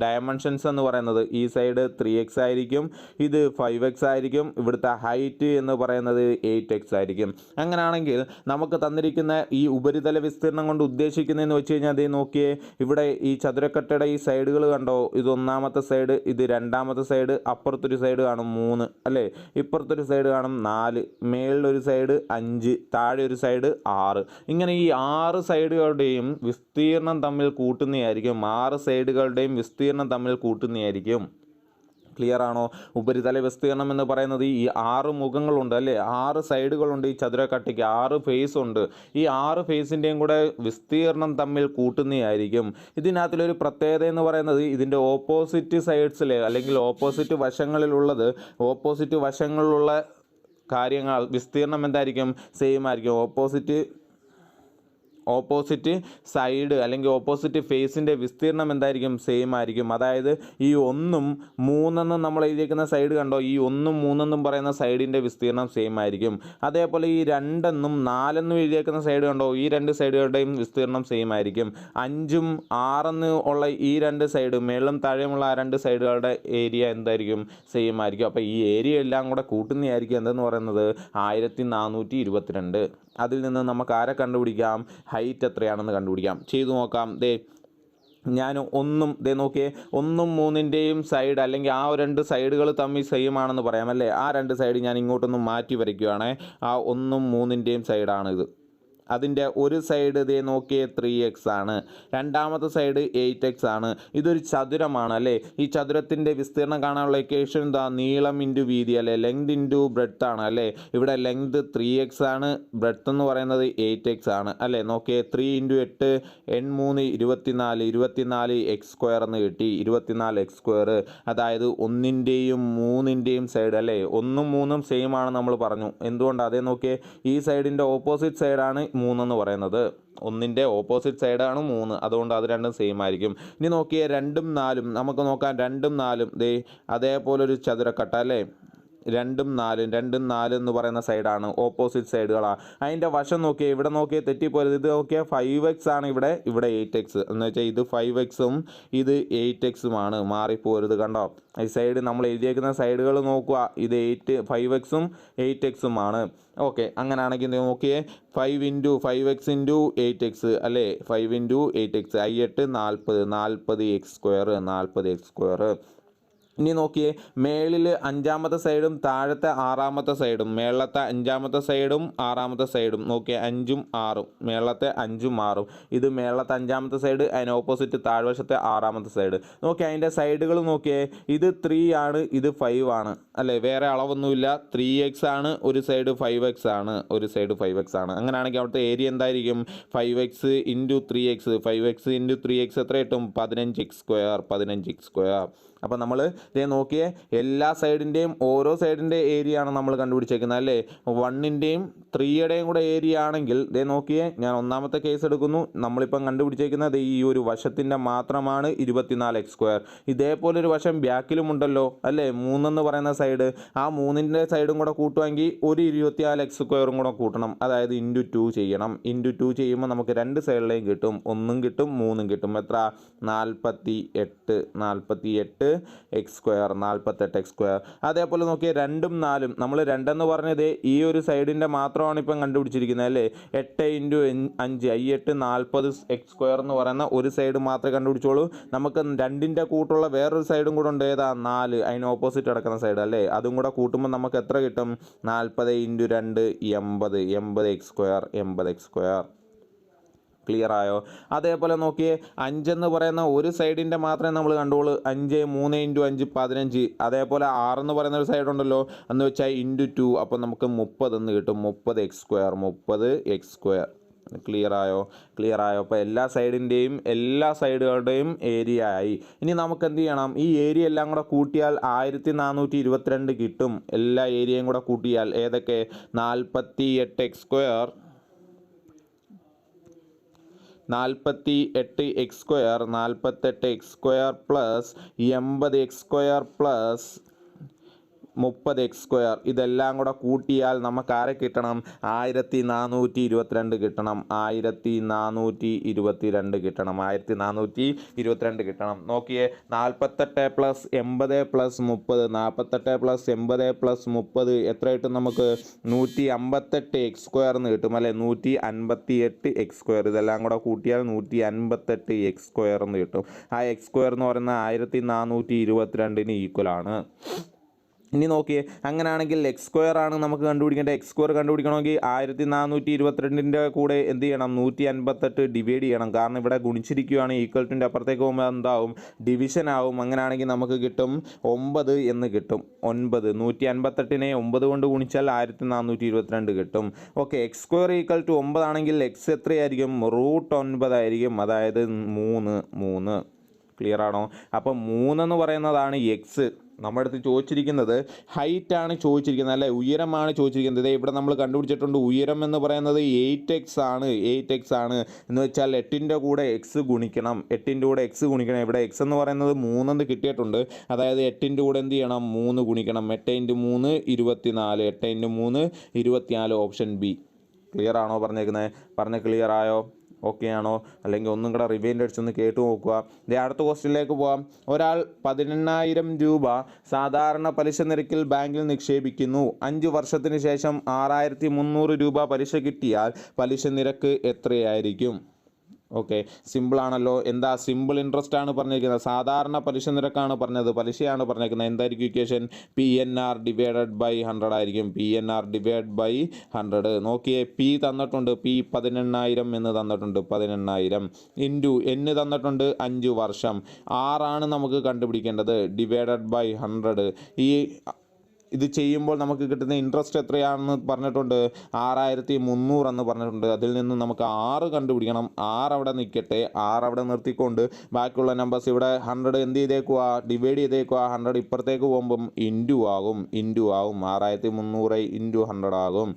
ഡയമെൻഷൻസ് എന്ന് പറയുന്നത്. ഈ സൈഡ് 3x ആയിരിക്കും, ഇത് 5x ആയിരിക്കും, ഇവിടുത്തെ ഹൈറ്റ് എന്ന് പറയുന്നത് 8x ആയിരിക്കും. അങ്ങനെയാണെങ്കിൽ നമുക്ക് തന്നിരിക്കുന്ന ഈ ഉപരിതല വിസ്തീർണം കൊണ്ട് ഉദ്ദേശിക്കുന്നതെന്ന് വെച്ച് കഴിഞ്ഞാൽ അതേ നോക്കിയേ. ഇവിടെ ഈ ചതുരക്കട്ടയുടെ ഈ സൈഡുകൾ കണ്ടോ? ഇത് ഒന്നാമത്തെ സൈഡ്, ഇത് രണ്ടാമത്തെ സൈഡ്, അപ്പുറത്തൊരു സൈഡ് കാണും 3 അല്ലേ, ഇപ്പുറത്തൊരു സൈഡ് കാണും 4, മേളിലൊരു സൈഡ് 5, താഴെ ഒരു സൈഡ് 6. ഇങ്ങനെ ഈ 6 സൈഡുകളുടെയും വിസ്തീർണം തമ്മിൽ കൂട്ടുന്നതായിരിക്കും. ക്ലിയർ ആണോ? ഉപരിതല വിസ്തീർണം എന്ന് പറയുന്നത് ഈ 6 മുഖങ്ങളുണ്ട് അല്ലേ, 6 സൈഡുകളുണ്ട്. ഈ ചതുരക്കട്ടയ്ക്ക് 6 ഫേസ് ഉണ്ട്. ഈ 6 ഫേസിൻ്റെയും കൂടെ വിസ്തീർണം തമ്മിൽ കൂട്ടുന്നതായിരിക്കും. ഇതിനകത്തിലൊരു പ്രത്യേകത എന്ന് പറയുന്നത് ഇതിൻ്റെ ഓപ്പോസിറ്റ് സൈഡ്സിലെ അല്ലെങ്കിൽ ഓപ്പോസിറ്റ് വശങ്ങളിലുള്ള കാര്യങ്ങൾ വിസ്തീർണം എന്തായിരിക്കും? സെയിം ആയിരിക്കും. ഓപ്പോസിറ്റ് സൈഡ് അല്ലെങ്കിൽ ഓപ്പോസിറ്റ് ഫേസിൻ്റെ വിസ്തീർണം എന്തായിരിക്കും? സെയിം ആയിരിക്കും. അതായത് ഈ 1ഉം 3 നമ്മൾ എഴുതിയിരിക്കുന്ന സൈഡ് കണ്ടോ, ഈ 1ഉം 3 പറയുന്ന സൈഡിൻ്റെ വിസ്തീർണം സെയിം ആയിരിക്കും. അതേപോലെ ഈ 2 4 എഴുതിയേക്കുന്ന സൈഡ് കണ്ടോ, ഈ 2 സൈഡുകളുടെയും വിസ്തീർണം സെയിം ആയിരിക്കും. 5ഉം 6 ഉള്ള ഈ 2 സൈഡ്, മേളും താഴെയുമുള്ള ആ 2 സൈഡുകളുടെ ഏരിയ എന്തായിരിക്കും? സെയിം ആയിരിക്കും. അപ്പോൾ ഈ ഏരിയ എല്ലാം കൂടെ കൂട്ടുന്നതായിരിക്കും എന്തെന്ന് പറയുന്നത് 1422. അതിൽ നിന്ന് നമുക്ക് ആരെ കണ്ടുപിടിക്കാം? ഹൈറ്റ് എത്രയാണെന്ന് കണ്ടുപിടിക്കാം. ചെയ്തു നോക്കാം. ഞാൻ നോക്കിയേ, 1ഉം 3ൻ്റെയും സൈഡ് അല്ലെങ്കിൽ ആ 2 സൈഡുകൾ തമ്മിൽ സെയിം ആണെന്ന് പറയാം അല്ലേ. ആ 2 സൈഡ് ഞാൻ ഇങ്ങോട്ടൊന്ന് മാറ്റി വരയ്ക്കുകയാണേ. ആ 1ഉം 3ൻ്റെയും സൈഡാണിത്. അതിൻ്റെ ഒരു സൈഡ് നോക്കിയേ 3x ആണ്, രണ്ടാമത്തെ സൈഡ് 8x ആണ്. ഇതൊരു ചതുരമാണ് അല്ലേ. ഈ ചതുരത്തിൻ്റെ വിസ്തീർണം കാണാനുള്ള ഇക്വേഷൻ എന്താ? നീളം ഇൻറ്റു വീതി അല്ലേ, ലെങ്ത് ഇൻറ്റു ബ്രെഡ്ത്ത് ആണ് അല്ലേ. ഇവിടെ ലെങ്ത് 3x ആണ്, ബ്രെഡ്ത്ത് എന്ന് പറയുന്നത് 8x ആണ് അല്ലേ. നോക്കിയേ, 3 × 8 8×3 24 x² എന്ന് കിട്ടി. 24x², അതായത് 1ൻ്റെയും 3ൻ്റെയും സൈഡ് അല്ലേ. 1ഉം 3ഉം സെയിം ആണ് നമ്മൾ പറഞ്ഞു. എന്തുകൊണ്ടാണ്? അതേ നോക്കിയേ, ഈ സൈഡിൻ്റെ ഓപ്പോസിറ്റ് സൈഡാണ് 3 എന്ന് പറയുന്നത്. 1ൻ്റെ ഓപ്പോസിറ്റ് സൈഡാണ് 3, അതുകൊണ്ട് അത് രണ്ടും സെയിം ആയിരിക്കും. ഇനി നോക്കിയേ, 2ഉം 4ഉം നമുക്ക് നോക്കാം. 2ഉം 4ഉം അതേപോലൊരു ചതുരക്കട്ട അല്ലേ. 2ഉം 4ഉം 2ഉം 4 എന്ന് പറയുന്ന സൈഡാണ്, ഓപ്പോസിറ്റ് സൈഡുകളാണ്. അതിൻ്റെ വശം നോക്കിയേ, ഇവിടെ നോക്കിയേ തെറ്റിപ്പോയത്, ഇത് നോക്കിയാൽ 5x ആണ്, ഇവിടെ 8x എന്ന് വെച്ചാൽ ഇത് 5xും ഇത് 8xുമാണ്, മാറിപ്പോരുത് കണ്ടോ. ഈ സൈഡ് നമ്മൾ എഴുതിയേക്കുന്ന സൈഡുകൾ നോക്കുക, ഇത് 5xും 8xും ആണ്. ഓക്കെ, അങ്ങനെയാണെങ്കിൽ നോക്കിയേ 5 × 5x × 8x അല്ലേ, 5 × 8x, 8 40 40x². ഇനി നോക്കിയേ, മേളിൽ 5ാമത്തെ സൈഡും താഴത്തെ 6ാമത്തെ സൈഡും, മേളത്തെ 5ാമത്തെ സൈഡും 6ാമത്തെ സൈഡും നോക്കിയേ, 5ഉം 6ഉം, മേളത്തെ 5ഉം 6ഉം, ഇത് മേളത്തെ 5ാമത്തെ സൈഡ്, അതിന് ഓപ്പോസിറ്റ് താഴ്വശത്തെ 6ാമത്തെ സൈഡ്. നോക്കിയേ അതിൻ്റെ സൈഡുകൾ നോക്കിയേ, ഇത് 3 ആണ്, ഇത് 5 ആണ് അല്ലേ, വേറെ അളവൊന്നുമില്ല. 3x ആണ് ഒരു സൈഡ്, 5x ആണ് ഒരു സൈഡ്, 5x ആണ്. അങ്ങനെയാണെങ്കിൽ അവിടുത്തെ ഏരിയ എന്തായിരിക്കും, 5x × 3x, 5x × 3x എത്ര കിട്ടും, 15x². അപ്പോൾ നമ്മൾ ഇതേ നോക്കിയേ, എല്ലാ സൈഡിൻ്റെയും ഓരോ സൈഡിൻ്റെ ഏരിയ ആണ് നമ്മൾ കണ്ടുപിടിച്ചേക്കുന്നത് അല്ലേ. 1ൻ്റെയും 3യുടെയും കൂടെ ഏരിയ ആണെങ്കിൽ ഇതേ നോക്കിയേ, ഞാൻ ഒന്നാമത്തെ കേസ് എടുക്കുന്നു, നമ്മളിപ്പം കണ്ടുപിടിച്ചേക്കുന്നത് ഈ ഒരു വശത്തിൻ്റെ മാത്രമാണ് 24x². ഇതേപോലൊരു വശം ബാക്കിലും ഉണ്ടല്ലോ അല്ലേ, 3 എന്ന് പറയുന്ന സൈഡ്, ആ 3ൻ്റെ സൈഡും കൂടെ കൂട്ടുവാണെങ്കിൽ ഒരു 24x² കൂടെ കൂട്ടണം, അതായത് × 2 ചെയ്യണം. × 2 ചെയ്യുമ്പോൾ നമുക്ക് 2 സൈഡിലേയും കിട്ടും, 1ഉം കിട്ടും 3ഉം കിട്ടും. എത്ര, 48 48x². അതേപോലെ നോക്കിയേ 2ഉം 4ഉം, നമ്മൾ 2 എന്ന് പറഞ്ഞത് ഈ ഒരു സൈഡിൻ്റെ മാത്രമാണ് ഇപ്പം കണ്ടുപിടിച്ചിരിക്കുന്നത് അല്ലേ. 8 × 5 8 40x² എന്ന് പറയുന്ന ഒരു സൈഡ് മാത്രമേ കണ്ടുപിടിച്ചോളൂ. നമുക്ക് 2ൻ്റെ കൂട്ടുള്ള വേറൊരു സൈഡും കൂടെ ഉണ്ട്, ഏതാ 4, അതിന് ഓപ്പോസിറ്റ് കിടക്കുന്ന സൈഡ് അല്ലേ. അതും കൂടെ കൂട്ടുമ്പോൾ നമുക്ക് എത്ര കിട്ടും, 40 × 2 80x². ക്ലിയർ ആയോ. അതേപോലെ നോക്കിയേ, 5 എന്ന് പറയുന്ന ഒരു സൈഡിൻ്റെ മാത്രമേ നമ്മൾ കണ്ടുള്ളൂ, 5 3 × 5 15. അതേപോലെ 6 എന്ന് പറയുന്ന ഒരു സൈഡ് ഉണ്ടല്ലോ, എന്ന് വെച്ചാൽ × 2, അപ്പോൾ നമുക്ക് 30 എന്ന് കിട്ടും, 30x². ക്ലിയർ ആയോ. അപ്പോൾ എല്ലാ സൈഡുകളുടെയും ഏരിയ ആയി. ഇനി നമുക്ക് എന്ത് ചെയ്യണം, ഈ ഏരിയ എല്ലാം കൂടെ കൂട്ടിയാൽ 1422 കിട്ടും. എല്ലാ ഏരിയയും കൂടെ കൂട്ടിയാൽ ഏതൊക്കെ, 48x² 48x² plus 80x² plus 30x², ഇതെല്ലാം കൂടെ കൂട്ടിയാൽ നമുക്ക് ആരെ കിട്ടണം, 1422 കിട്ടണം. 1422 കിട്ടണം. നോക്കിയേ, 48 + 80 + 30, 48 + 80 + 30 എത്ര കിട്ടും നമുക്ക്, 158x² എന്ന് കിട്ടും അല്ലേ, 158x². ഇതെല്ലാം കൂടെ കൂട്ടിയാൽ 158x² എന്ന് കിട്ടും. ആ x² എന്ന് പറയുന്നത് 1422 ഈക്വലാണ്. ഇനി നോക്കിയേ, അങ്ങനെയാണെങ്കിൽ x² ആണ് നമുക്ക് കണ്ടുപിടിക്കേണ്ടത്. x² കണ്ടുപിടിക്കണമെങ്കിൽ 1422ൻ്റെ കൂടെ എന്ത് ചെയ്യണം, 158 ഡിവൈഡ് ചെയ്യണം. കാരണം ഇവിടെ ഗുണിച്ചിരിക്കുകയാണ്, ഈക്വൽ ടുൻ്റെ അപ്പുറത്തേക്ക് പോകുമ്പോൾ എന്താവും, ഡിവിഷൻ ആവും. അങ്ങനെയാണെങ്കിൽ നമുക്ക് കിട്ടും 9 എന്ന് കിട്ടും. 9 158നെ 9 കൊണ്ട് ഗുണിച്ചാൽ 1422 കിട്ടും. ഓക്കെ, x² = 9 ആണെങ്കിൽ x എത്രയായിരിക്കും, √9 ആയിരിക്കും, അതായത് 3. ക്ലിയർ ആണോ. അപ്പം 3 എന്ന് പറയുന്നതാണ് എക്സ്. നമ്മുടെ അടുത്ത് ചോദിച്ചിരിക്കുന്നത് ഹൈറ്റ് ആണ് ചോദിച്ചിരിക്കുന്നത് അല്ലേ, ഉയരമാണ് ചോദിച്ചിരിക്കുന്നത്. ഇവിടെ നമ്മൾ കണ്ടുപിടിച്ചിട്ടുണ്ട്, ഉയരം എന്ന് പറയുന്നത് 8x ആണ്. എന്ന് വെച്ചാൽ 8ൻ്റെ കൂടെ എക്സ് ഗുണിക്കണം. ഇവിടെ എക്സ് എന്ന് പറയുന്നത് 3 എന്ന് കിട്ടിയിട്ടുണ്ട്. അതായത് 8ൻ്റെ കൂടെ എന്ത് ചെയ്യണം, 3 ഗുണിക്കണം. 8 × 3 24. 8 × 3 24, ഓപ്ഷൻ ബി. ക്ലിയർ ആണോ പറഞ്ഞ ക്ലിയർ ആയോ? ഓക്കെ ആണോ? അല്ലെങ്കിൽ ഒന്നും കൂടെ റിവൈൻഡ് അടിച്ചൊന്ന് കേട്ട് നോക്കുക. അടുത്ത ക്വസ്റ്റ്യനിലേക്ക് പോകാം. ഒരാൾ 18,000 രൂപ സാധാരണ പലിശ നിരക്കിൽ ബാങ്കിൽ നിക്ഷേപിക്കുന്നു. 5 വർഷത്തിന് ശേഷം 6,300 രൂപ പലിശ കിട്ടിയാൽ പലിശ നിരക്ക് എത്രയായിരിക്കും? ഓക്കെ, സിമ്പിളാണല്ലോ. എന്താ, സിമ്പിൾ ഇൻട്രസ്റ്റ് ആണ് പറഞ്ഞിരിക്കുന്നത്. സാധാരണ പലിശ നിരക്കാണ് പറഞ്ഞത്, പലിശയാണ് പറഞ്ഞിരിക്കുന്നത്. എന്തായിരിക്കും ഇക്വേഷൻ? PNR / 100 ആയിരിക്കും. PNR / 100. നോക്കിയേ, പി തന്നിട്ടുണ്ട്, പി 18,000 എന്ന് തന്നിട്ടുണ്ട്. 18,000 ഇൻറ്റു n തന്നിട്ടുണ്ട് 5 വർഷം. 6 ആണ് നമുക്ക് കണ്ടുപിടിക്കേണ്ടത്. / 100. ഇത് ചെയ്യുമ്പോൾ നമുക്ക് കിട്ടുന്ന ഇൻട്രസ്റ്റ് എത്രയാണെന്ന് പറഞ്ഞിട്ടുണ്ട്, 6,300 എന്ന് പറഞ്ഞിട്ടുണ്ട്. അതിൽ നിന്ന് നമുക്ക് 6 കണ്ടുപിടിക്കണം. 6 അവിടെ നിൽക്കട്ടെ. 6 അവിടെ നിർത്തിക്കൊണ്ട് ബാക്കിയുള്ള നമ്പേഴ്സ് ഇവിടെ 100 എന്ത് ചെയ്തേക്കുക, ഡിവൈഡ് ചെയ്തേക്കുക. 100 ഇപ്പുറത്തേക്ക് പോകുമ്പം ഇൻറ്റു ആകും. 6,300 × 100 ആകും.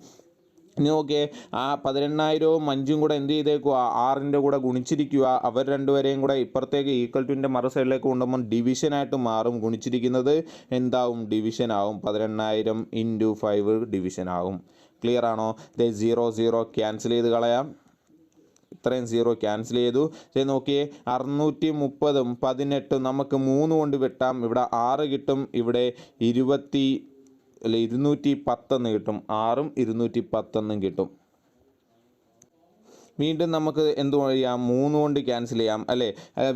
ഇനി നോക്കിയേ, ആ 18,000വും 5ഉം കൂടെ എന്ത് ചെയ്തേക്കുക, 6ൻ്റെ കൂടെ ഗുണിച്ചിരിക്കുക. അവർ രണ്ടുപേരെയും കൂടെ ഇപ്പുറത്തേക്ക് ഈക്വൽ ടുവിൻ്റെ മറു സൈഡിലേക്ക് കൊണ്ടുപോകുമ്പോൾ ഡിവിഷനായിട്ട് മാറും. ഗുണിച്ചിരിക്കുന്നത് എന്താവും, ഡിവിഷൻ ആവും. 18,000 × 5 ഡിവിഷൻ ആവും. ക്ലിയർ ആണോ? 0 ക്യാൻസൽ ചെയ്ത് കളയാം. ഇത്രയും 0 ക്യാൻസൽ ചെയ്തു. നോക്കിയേ, 630ഉം 18ഉം നമുക്ക് 3 കൊണ്ട് വെട്ടാം. ഇവിടെ 6 കിട്ടും, ഇവിടെ 210 കിട്ടും. 6ഉം 210 കിട്ടും. വീണ്ടും നമുക്ക് എന്ത് ചെയ്യാം, 3 കൊണ്ട് ക്യാൻസൽ ചെയ്യാം അല്ലേ.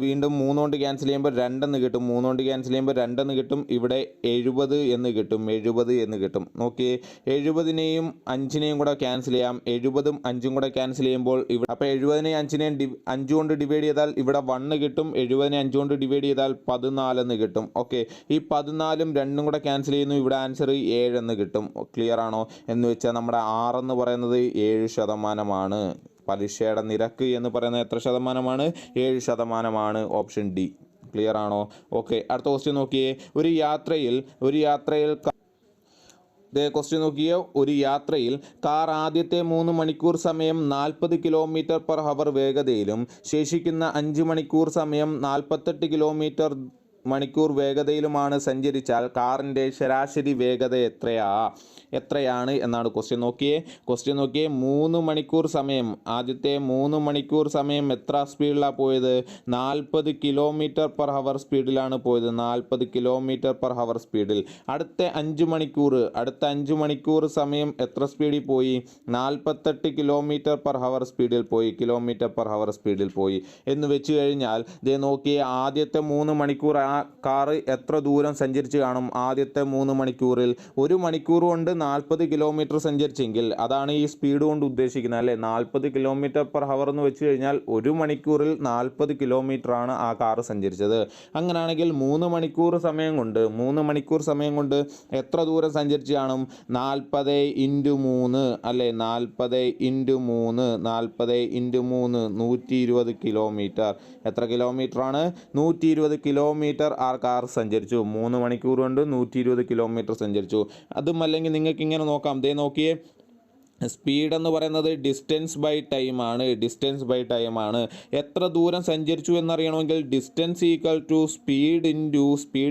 വീണ്ടും 3 കൊണ്ട് ക്യാൻസൽ ചെയ്യുമ്പോൾ 2 കിട്ടും. 3 കൊണ്ട് ക്യാൻസൽ ചെയ്യുമ്പോൾ 2 കിട്ടും. ഇവിടെ 70 എന്ന് കിട്ടും. 70 എന്ന് കിട്ടും. നോക്കിയേ, 70നെയും 5നെയും കൂടെ ക്യാൻസൽ ചെയ്യാം. 70ഉം 5ഉം കൂടെ ക്യാൻസൽ ചെയ്യുമ്പോൾ ഇവിടെ അപ്പോൾ 70നെയും 5നെയും 5 കൊണ്ട് ഡിവൈഡ് ചെയ്താൽ ഇവിടെ 1 കിട്ടും. 70നെ 5 കൊണ്ട് ഡിവൈഡ് ചെയ്താൽ 14 എന്ന് കിട്ടും. ഓക്കെ, ഈ 14ഉം 2ഉം കൂടെ ക്യാൻസൽ ചെയ്യുന്നു. ഇവിടെ ആൻസർ 7 എന്ന് കിട്ടും. ക്ലിയർ ആണോ? എന്ന് വെച്ചാൽ നമ്മുടെ 6 എന്ന് പറയുന്നത് 7%. പലിശയുടെ നിരക്ക് എന്ന് പറയുന്നത് എത്ര ശതമാനമാണ്? 7%. Option D. ക്ലിയർ ആണോ? ഓക്കെ, അടുത്ത ക്വസ്റ്റ്യൻ നോക്കിയേ. ഒരു യാത്രയിൽ ക്വസ്റ്റ്യൻ നോക്കിയോ, ഒരു യാത്രയിൽ കാർ ആദ്യത്തെ 3 മണിക്കൂർ സമയം 40 km/h വേഗതയിലും ശേഷിക്കുന്ന 5 മണിക്കൂർ സമയം 48 km/h വേഗതയിലുമാണ് സഞ്ചരിച്ചാൽ കാറിൻ്റെ ശരാശരി വേഗത എത്രയാണ് എന്നാണ് ക്വസ്റ്റ്യൻ നോക്കിയേ. 3 മണിക്കൂർ സമയം, ആദ്യത്തെ 3 മണിക്കൂർ സമയം എത്ര സ്പീഡിലാണ് പോയത്? 40 km/h സ്പീഡിലാണ് പോയത്. 40 km/h സ്പീഡിൽ. അടുത്ത 5 മണിക്കൂർ സമയം എത്ര സ്പീഡിൽ പോയി? 48 km/h സ്പീഡിൽ പോയി. സ്പീഡിൽ പോയി എന്ന് വെച്ച് കഴിഞ്ഞാൽ നോക്കിയേ, ആദ്യത്തെ 3 മണിക്കൂർ ആ കാറ് എത്ര ദൂരം സഞ്ചരിച്ച് കാണും? ആദ്യത്തെ 3 മണിക്കൂറിൽ 1 മണിക്കൂർ കൊണ്ട് 40 km സഞ്ചരിച്ചെങ്കിൽ അതാണ് ഈ സ്പീഡ് കൊണ്ട് ഉദ്ദേശിക്കുന്നത് അല്ലേ. 40 km/h എന്ന് വെച്ച് കഴിഞ്ഞാൽ 1 മണിക്കൂറിൽ 40 km ആണ് ആ കാറ് സഞ്ചരിച്ചത്. അങ്ങനെയാണെങ്കിൽ 3 മണിക്കൂർ സമയം കൊണ്ട് എത്ര ദൂരം സഞ്ചരിച്ച് കാണും? 40 × 3 അല്ലേ. 40 × 3 120 km. എത്ര കിലോമീറ്ററാണ്? 120 km ആ കാർ സഞ്ചരിച്ചു. 3 മണിക്കൂർ കൊണ്ട് 120 km സഞ്ചരിച്ചു. അതും അല്ലെങ്കിൽ നിങ്ങൾക്ക് ഇങ്ങനെ നോക്കാം. നോക്കിയേ, സ്പീഡ് എന്ന് പറയുന്നത് ഡിസ്റ്റൻസ് ബൈ ടൈം ആണ്. എത്ര ദൂരം സഞ്ചരിച്ചു എന്നറിയണമെങ്കിൽ distance equal to speed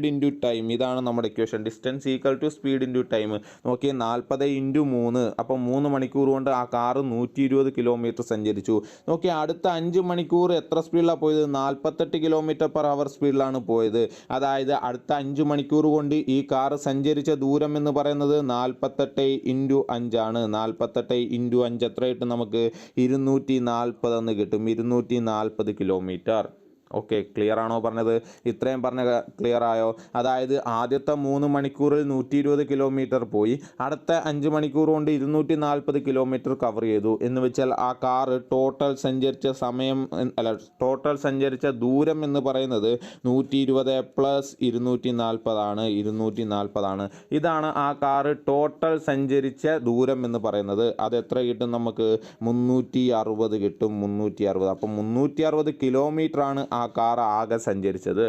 into time. ഇതാണ് നമ്മുടെ equation. Distance equal to speed into time. നോക്കിയേ, 40 × 3 അപ്പോൾ 3 മണിക്കൂർ കൊണ്ട് ആ കാറ് 120 km സഞ്ചരിച്ചു. നോക്കിയേ, അടുത്ത 5 മണിക്കൂർ എത്ര സ്പീഡിലാണ് പോയത്? 48 km/h സ്പീഡിലാണ് പോയത്. അതായത് അടുത്ത 5 മണിക്കൂർ കൊണ്ട് ഈ കാറ് സഞ്ചരിച്ച ദൂരം എന്ന് പറയുന്നത് 48 × 5 ആണ്. 48 × 5 എത്ര കിട്ടും നമുക്ക്? 240 എന്ന് കിട്ടും. 240 km. ഓക്കെ, ക്ലിയർ ആണോ പറഞ്ഞത്? ഇത്രയും പറഞ്ഞ ക്ലിയർ ആയോ? അതായത് ആദ്യത്തെ 3 മണിക്കൂറിൽ 120 km പോയി. അടുത്ത 5 മണിക്കൂർ കൊണ്ട് 240 km കവർ ചെയ്തു. എന്ന് വെച്ചാൽ ആ കാറ് ടോട്ടൽ സഞ്ചരിച്ച ദൂരം എന്ന് പറയുന്നത് 120 + 240 ആണ്. ഇതാണ് ആ കാറ് ടോട്ടൽ സഞ്ചരിച്ച ദൂരം എന്ന് പറയുന്നത്. അത് എത്ര കിട്ടും നമുക്ക്? 360 കിട്ടും. 360. അപ്പം 360 km ആണ് ആ കാർ ആകെ സഞ്ചരിച്ചത്.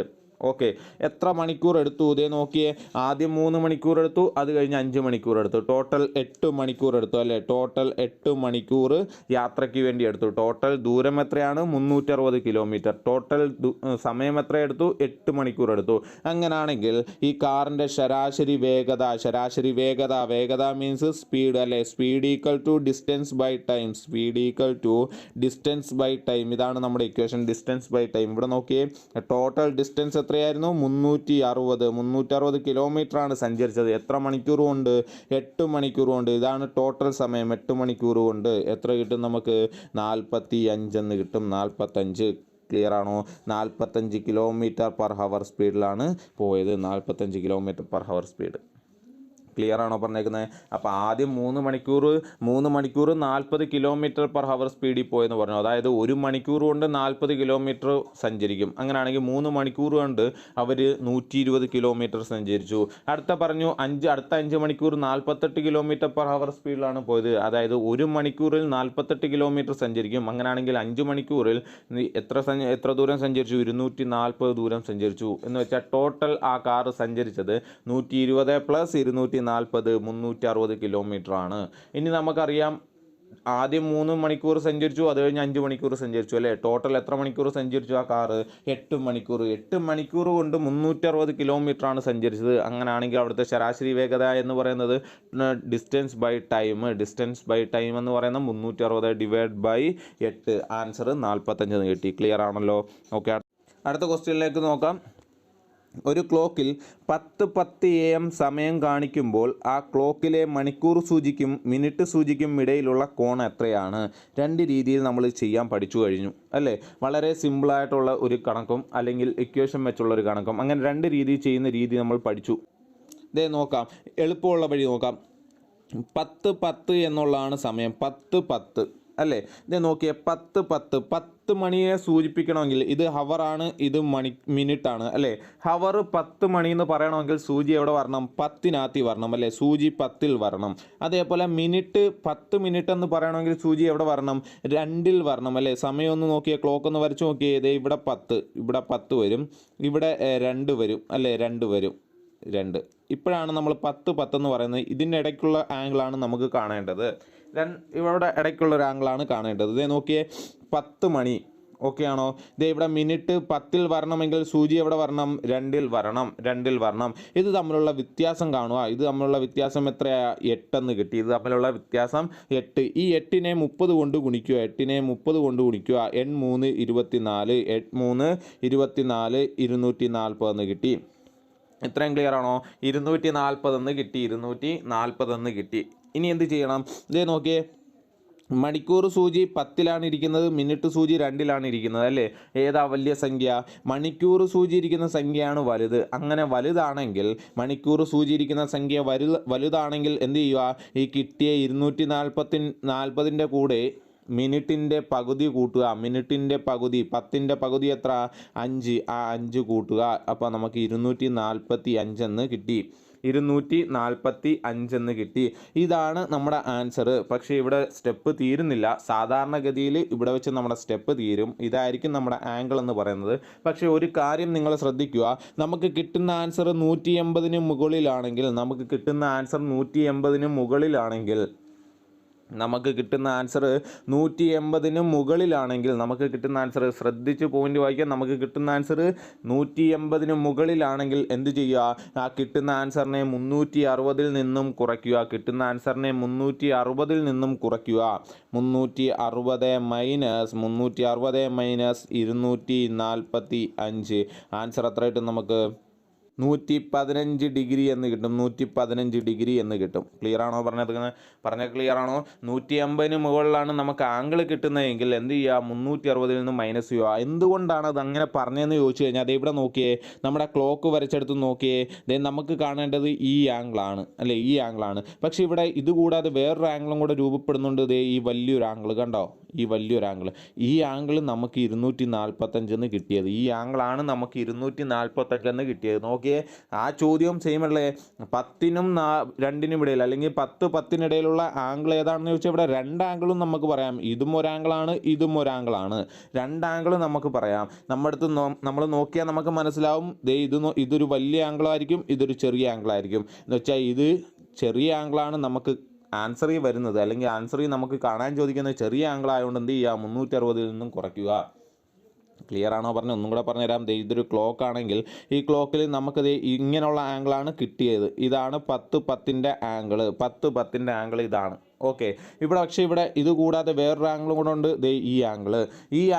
ഓക്കെ, എത്ര മണിക്കൂർ എടുത്തു? നോക്കിയേ, ആദ്യം 3 മണിക്കൂർ എടുത്തു, അത് കഴിഞ്ഞ് 5 മണിക്കൂർ എടുത്തു. ടോട്ടൽ 8 മണിക്കൂർ എടുത്തു അല്ലേ. ടോട്ടൽ 8 മണിക്കൂർ യാത്രയ്ക്ക് വേണ്ടി എടുത്തു. ടോട്ടൽ ദൂരം എത്രയാണ്? 360 km. ടോട്ടൽ സമയം എത്ര എടുത്തു? 8 മണിക്കൂർ എടുത്തു. അങ്ങനെയാണെങ്കിൽ ഈ കാറിൻ്റെ ശരാശരി വേഗത മീൻസ് സ്പീഡ് അല്ലേ. Speed equal to distance by time. ഇതാണ് നമ്മുടെ ഇക്വേഷൻ, ഡിസ്റ്റൻസ് ബൈ ടൈം. ഇവിടെ നോക്കിയേ, ടോട്ടൽ ഡിസ്റ്റൻസ് എത്രയായിരുന്നു? 360 km ആണ് സഞ്ചരിച്ചത്. എത്ര മണിക്കൂർ കൊണ്ട്? 8 മണിക്കൂർ കൊണ്ട്. ഇതാണ് ടോട്ടൽ സമയം. 8 മണിക്കൂർ കൊണ്ട് എത്ര കിട്ടും നമുക്ക്? 45 എന്ന് കിട്ടും. 45. ക്ലിയർ ആണോ? 45 km/h സ്പീഡിലാണ് പോയത്. 45 km/h സ്പീഡ്. ക്ലിയർ ആണോ പറഞ്ഞേക്കുന്നത്? അപ്പോൾ ആദ്യം 3 മണിക്കൂർ 40 km/h സ്പീഡിൽ പോയെന്ന് പറഞ്ഞു. അതായത് 1 മണിക്കൂർ കൊണ്ട് 40 km സഞ്ചരിക്കും. അങ്ങനെയാണെങ്കിൽ 3 മണിക്കൂർ കൊണ്ട് അവർ 120 km സഞ്ചരിച്ചു. അടുത്ത 5 മണിക്കൂർ 48 km/h സ്പീഡിലാണ് പോയത്. അതായത് 1 മണിക്കൂറിൽ 48 km സഞ്ചരിക്കും. അങ്ങനെയാണെങ്കിൽ 5 മണിക്കൂറിൽ എത്ര ദൂരം സഞ്ചരിച്ചു? 240 ദൂരം സഞ്ചരിച്ചു. എന്ന് വെച്ചാൽ ടോട്ടൽ ആ കാറ് സഞ്ചരിച്ചത് 120 + 240 360 km ആണ്. ഇനി നമുക്കറിയാം ആദ്യം 3 മണിക്കൂർ സഞ്ചരിച്ചു, അത് കഴിഞ്ഞ് 5 മണിക്കൂർ സഞ്ചരിച്ചു അല്ലേ. ടോട്ടൽ എത്ര മണിക്കൂർ സഞ്ചരിച്ചു ആ കാറ്? 8 മണിക്കൂർ. 8 മണിക്കൂർ കൊണ്ട് 360 കിലോമീറ്ററാണ് സഞ്ചരിച്ചത്. അങ്ങനെയാണെങ്കിൽ അവിടുത്തെ ശരാശരി വേഗത എന്ന് പറയുന്നത് ഡിസ്റ്റൻസ് ബൈ ടൈം എന്ന് പറയുന്നത് 360 ഡിവൈഡ് ബൈ 8. ആൻസർ 45 കിട്ടി. ക്ലിയർ ആണല്ലോ. ഓക്കെ, അടുത്ത ക്വസ്റ്റ്യനിലേക്ക് നോക്കാം. ഒരു ക്ലോക്കിൽ 10:10 AM സമയം കാണിക്കുമ്പോൾ ആ ക്ലോക്കിലെ മണിക്കൂർ സൂചിക്കും മിനിറ്റ് സൂചിക്കും ഇടയിലുള്ള കോൺ എത്രയാണ്? രണ്ട് രീതിയിൽ നമ്മൾ ചെയ്യാൻ പഠിച്ചു കഴിഞ്ഞു അല്ലേ. വളരെ സിമ്പിളായിട്ടുള്ള ഒരു കണക്കും അല്ലെങ്കിൽ ഇക്വേഷൻ വെച്ചുള്ളൊരു കണക്കും, അങ്ങനെ രണ്ട് രീതിയിൽ ചെയ്യുന്ന രീതി നമ്മൾ പഠിച്ചു. ഇതേ നോക്കാം, എളുപ്പമുള്ള വഴി നോക്കാം. 10:10 എന്നുള്ളതാണ് സമയം. 10:10 അല്ലേ. ഇത് നോക്കിയേ, 10 മണിയെ സൂചിപ്പിക്കണമെങ്കിൽ ഇത് ഹവറാണ്, ഇത് മിനിറ്റാണ് അല്ലേ. ഹവർ 10 മണി എന്ന് പറയണമെങ്കിൽ സൂചി എവിടെ വരണം? 10-നകത്ത് വരണം അല്ലേ. സൂചി 10-ൽ വരണം. അതേപോലെ മിനിറ്റ് 10 മിനിറ്റ് എന്ന് പറയണമെങ്കിൽ സൂചി എവിടെ വരണം? 2-ൽ വരണം അല്ലേ. സമയം ഒന്ന് നോക്കിയേ, ക്ലോക്ക് ഒന്ന് വരച്ച് നോക്കിയേ. ഇതേ ഇവിടെ 10 വരും, ഇവിടെ 2 വരും അല്ലേ. 2 വരും, 2. ഇപ്പോഴാണ് നമ്മൾ 10-10 എന്ന് പറയുന്നത്. ഇതിൻ്റെ ഇടയ്ക്കുള്ള ആംഗിളാണ് നമുക്ക് കാണേണ്ടത്. ഇവിടെ ഇടയ്ക്കുള്ളൊരു ആംഗിളാണ് കാണേണ്ടത്. ഇതേ നോക്കിയേ, 10 മണി. ഓക്കെ ആണോ? ഇതേ ഇവിടെ മിനിറ്റ് 10-ൽ വരണമെങ്കിൽ സൂചി എവിടെ വരണം? 2-ൽ വരണം. ഇത് തമ്മിലുള്ള വ്യത്യാസം കാണുക. ഇത് തമ്മിലുള്ള വ്യത്യാസം എത്രയാ? 8 എന്ന് കിട്ടി. ഇത് തമ്മിലുള്ള വ്യത്യാസം 8. ഈ 8-നെ 30 കൊണ്ട് ഗുണിക്കുക. 8-നെ 30 കൊണ്ട് ഗുണിക്കുക. 8-3 24, 8-3 24, 240 എന്ന് കിട്ടി. ഇത്രയും ക്ലിയർ ആണോ? 240 എന്ന് കിട്ടി. 240 എന്ന് കിട്ടി. ഇനി എന്ത് ചെയ്യണം? ഇതേ നോക്കിയേ, മണിക്കൂർ സൂചി 10-ലാണ് ഇരിക്കുന്നത്, മിനിറ്റ് സൂചി 2-ലാണ് ഇരിക്കുന്നത് അല്ലേ. ഏതാ വലിയ സംഖ്യ? മണിക്കൂർ സൂചി ഇരിക്കുന്ന സംഖ്യയാണ് വലുത്. അങ്ങനെ വലുതാണെങ്കിൽ, മണിക്കൂർ സൂചി ഇരിക്കുന്ന സംഖ്യ വലുതാണെങ്കിൽ എന്ത് ചെയ്യുക? ഈ കിട്ടിയ 240-ൻ്റെ കൂടെ മിനിറ്റിൻ്റെ പകുതി കൂട്ടുക. മിനിറ്റിൻ്റെ പകുതി, 10-ൻ്റെ പകുതി എത്ര? 5. ആ 5 കൂട്ടുക. അപ്പോൾ നമുക്ക് 245 എന്ന് കിട്ടി. 245 എന്ന് കിട്ടി. ഇതാണ് നമ്മുടെ ആൻസർ. പക്ഷേ ഇവിടെ സ്റ്റെപ്പ് തീരുന്നില്ല. സാധാരണഗതിയിൽ ഇവിടെ വെച്ച് നമ്മുടെ സ്റ്റെപ്പ് തീരും. ഇതായിരിക്കും നമ്മുടെ ആംഗിൾ എന്ന് പറയുന്നത്. പക്ഷേ ഒരു കാര്യം നിങ്ങൾ ശ്രദ്ധിക്കുക, നമുക്ക് കിട്ടുന്ന ആൻസർ 180-ന് മുകളിലാണെങ്കിൽ, നമുക്ക് കിട്ടുന്ന ആൻസർ 180-ന് മുകളിലാണെങ്കിൽ നമുക്ക് കിട്ടുന്ന ആൻസർ ശ്രദ്ധിച്ച് പോയിന്റ് വായിക്കാൻ. നമുക്ക് കിട്ടുന്ന ആൻസർ 180-ന് മുകളിലാണെങ്കിൽ എന്ത് ചെയ്യുക? ആ കിട്ടുന്ന ആൻസറിനെ 360-ൽ നിന്നും കുറയ്ക്കുക. 360 മൈനസ് 245. ആൻസർ എത്ര കിട്ടും? നമുക്ക് 115 ഡിഗ്രി എന്ന് കിട്ടും. 115 ഡിഗ്രി എന്ന് കിട്ടും. ക്ലിയർ ആണോ? പറഞ്ഞ ക്ലിയർ ആണോ? 150-ന് മുകളിലാണ് നമുക്ക് ആംഗിൾ കിട്ടുന്നതെങ്കിൽ എന്ത് ചെയ്യുക? 360-ൽ നിന്ന് മൈനസ് ചെയ്യുക. എന്തുകൊണ്ടാണ് അത് അങ്ങനെ പറഞ്ഞതെന്ന് ചോദിച്ചു കഴിഞ്ഞാൽ, അതേ ഇവിടെ നോക്കിയേ, നമ്മുടെ ക്ലോക്ക് വരച്ചെടുത്ത് നോക്കിയേ. നമുക്ക് കാണേണ്ടത് ഈ ആംഗിളാണ് അല്ലേ, ഈ ആംഗിളാണ്. പക്ഷേ ഇവിടെ ഇതുകൂടാതെ വേറൊരു ആംഗിളും കൂടെ രൂപപ്പെടുന്നുണ്ട്. ഈ വലിയൊരു ആംഗിൾ കണ്ടോ? ഈ വലിയൊരു ആംഗിൾ. ഈ ആംഗിൾ നമുക്ക് 245 എന്ന് കിട്ടിയത്. ഈ ആംഗിളാണ് നമുക്ക് 245 എന്ന് കിട്ടിയത്. നോക്കിയേ, ആ ചോദ്യം സെയിം അല്ലേ. 10-നും 2-നും ഇടയിൽ അല്ലെങ്കിൽ 10-10-നിടയിലുള്ള ആംഗിൾ ഏതാണെന്ന് ചോദിച്ചാൽ ഇവിടെ 2 ആംഗിളും നമുക്ക് പറയാം. ഇതും ഒരു ആംഗിളാണ്, ഇതും ഒരു ആംഗിളാണ്. 2 ആംഗിൾ നമുക്ക് പറയാം. നമ്മുടെ അടുത്ത് നമ്മൾ നോക്കിയാൽ നമുക്ക് മനസ്സിലാവും, ഇതൊരു വലിയ ആംഗിളായിരിക്കും, ഇതൊരു ചെറിയ ആംഗിളായിരിക്കും. എന്ന് വെച്ചാൽ ഇത് ചെറിയ ആംഗിളാണ് നമുക്ക് ആൻസറിൽ വരുന്നത്, അല്ലെങ്കിൽ ആൻസറിൽ നമുക്ക് കാണാൻ ചോദിക്കുന്നത് ചെറിയ ആംഗിൾ ആയതുകൊണ്ട് എന്ത് ചെയ്യുക? 360-ൽ നിന്നും കുറയ്ക്കുക. ക്ലിയർ ആണോ? ഒന്നും കൂടെ പറഞ്ഞുതരാം. ഇതൊരു ക്ലോക്ക് ആണെങ്കിൽ ഈ ക്ലോക്കിൽ നമുക്കത് ഇങ്ങനെയുള്ള ആംഗിളാണ് കിട്ടിയത്. ഇതാണ് 10-10-ൻ്റെ ആംഗിൾ. 10-10-ൻ്റെ ആംഗിൾ ഇതാണ്. ഓക്കെ, പക്ഷേ ഇവിടെ ഇത് കൂടാതെ വേറൊരു ആംഗിളും കൂടെ ഉണ്ട്. ഈ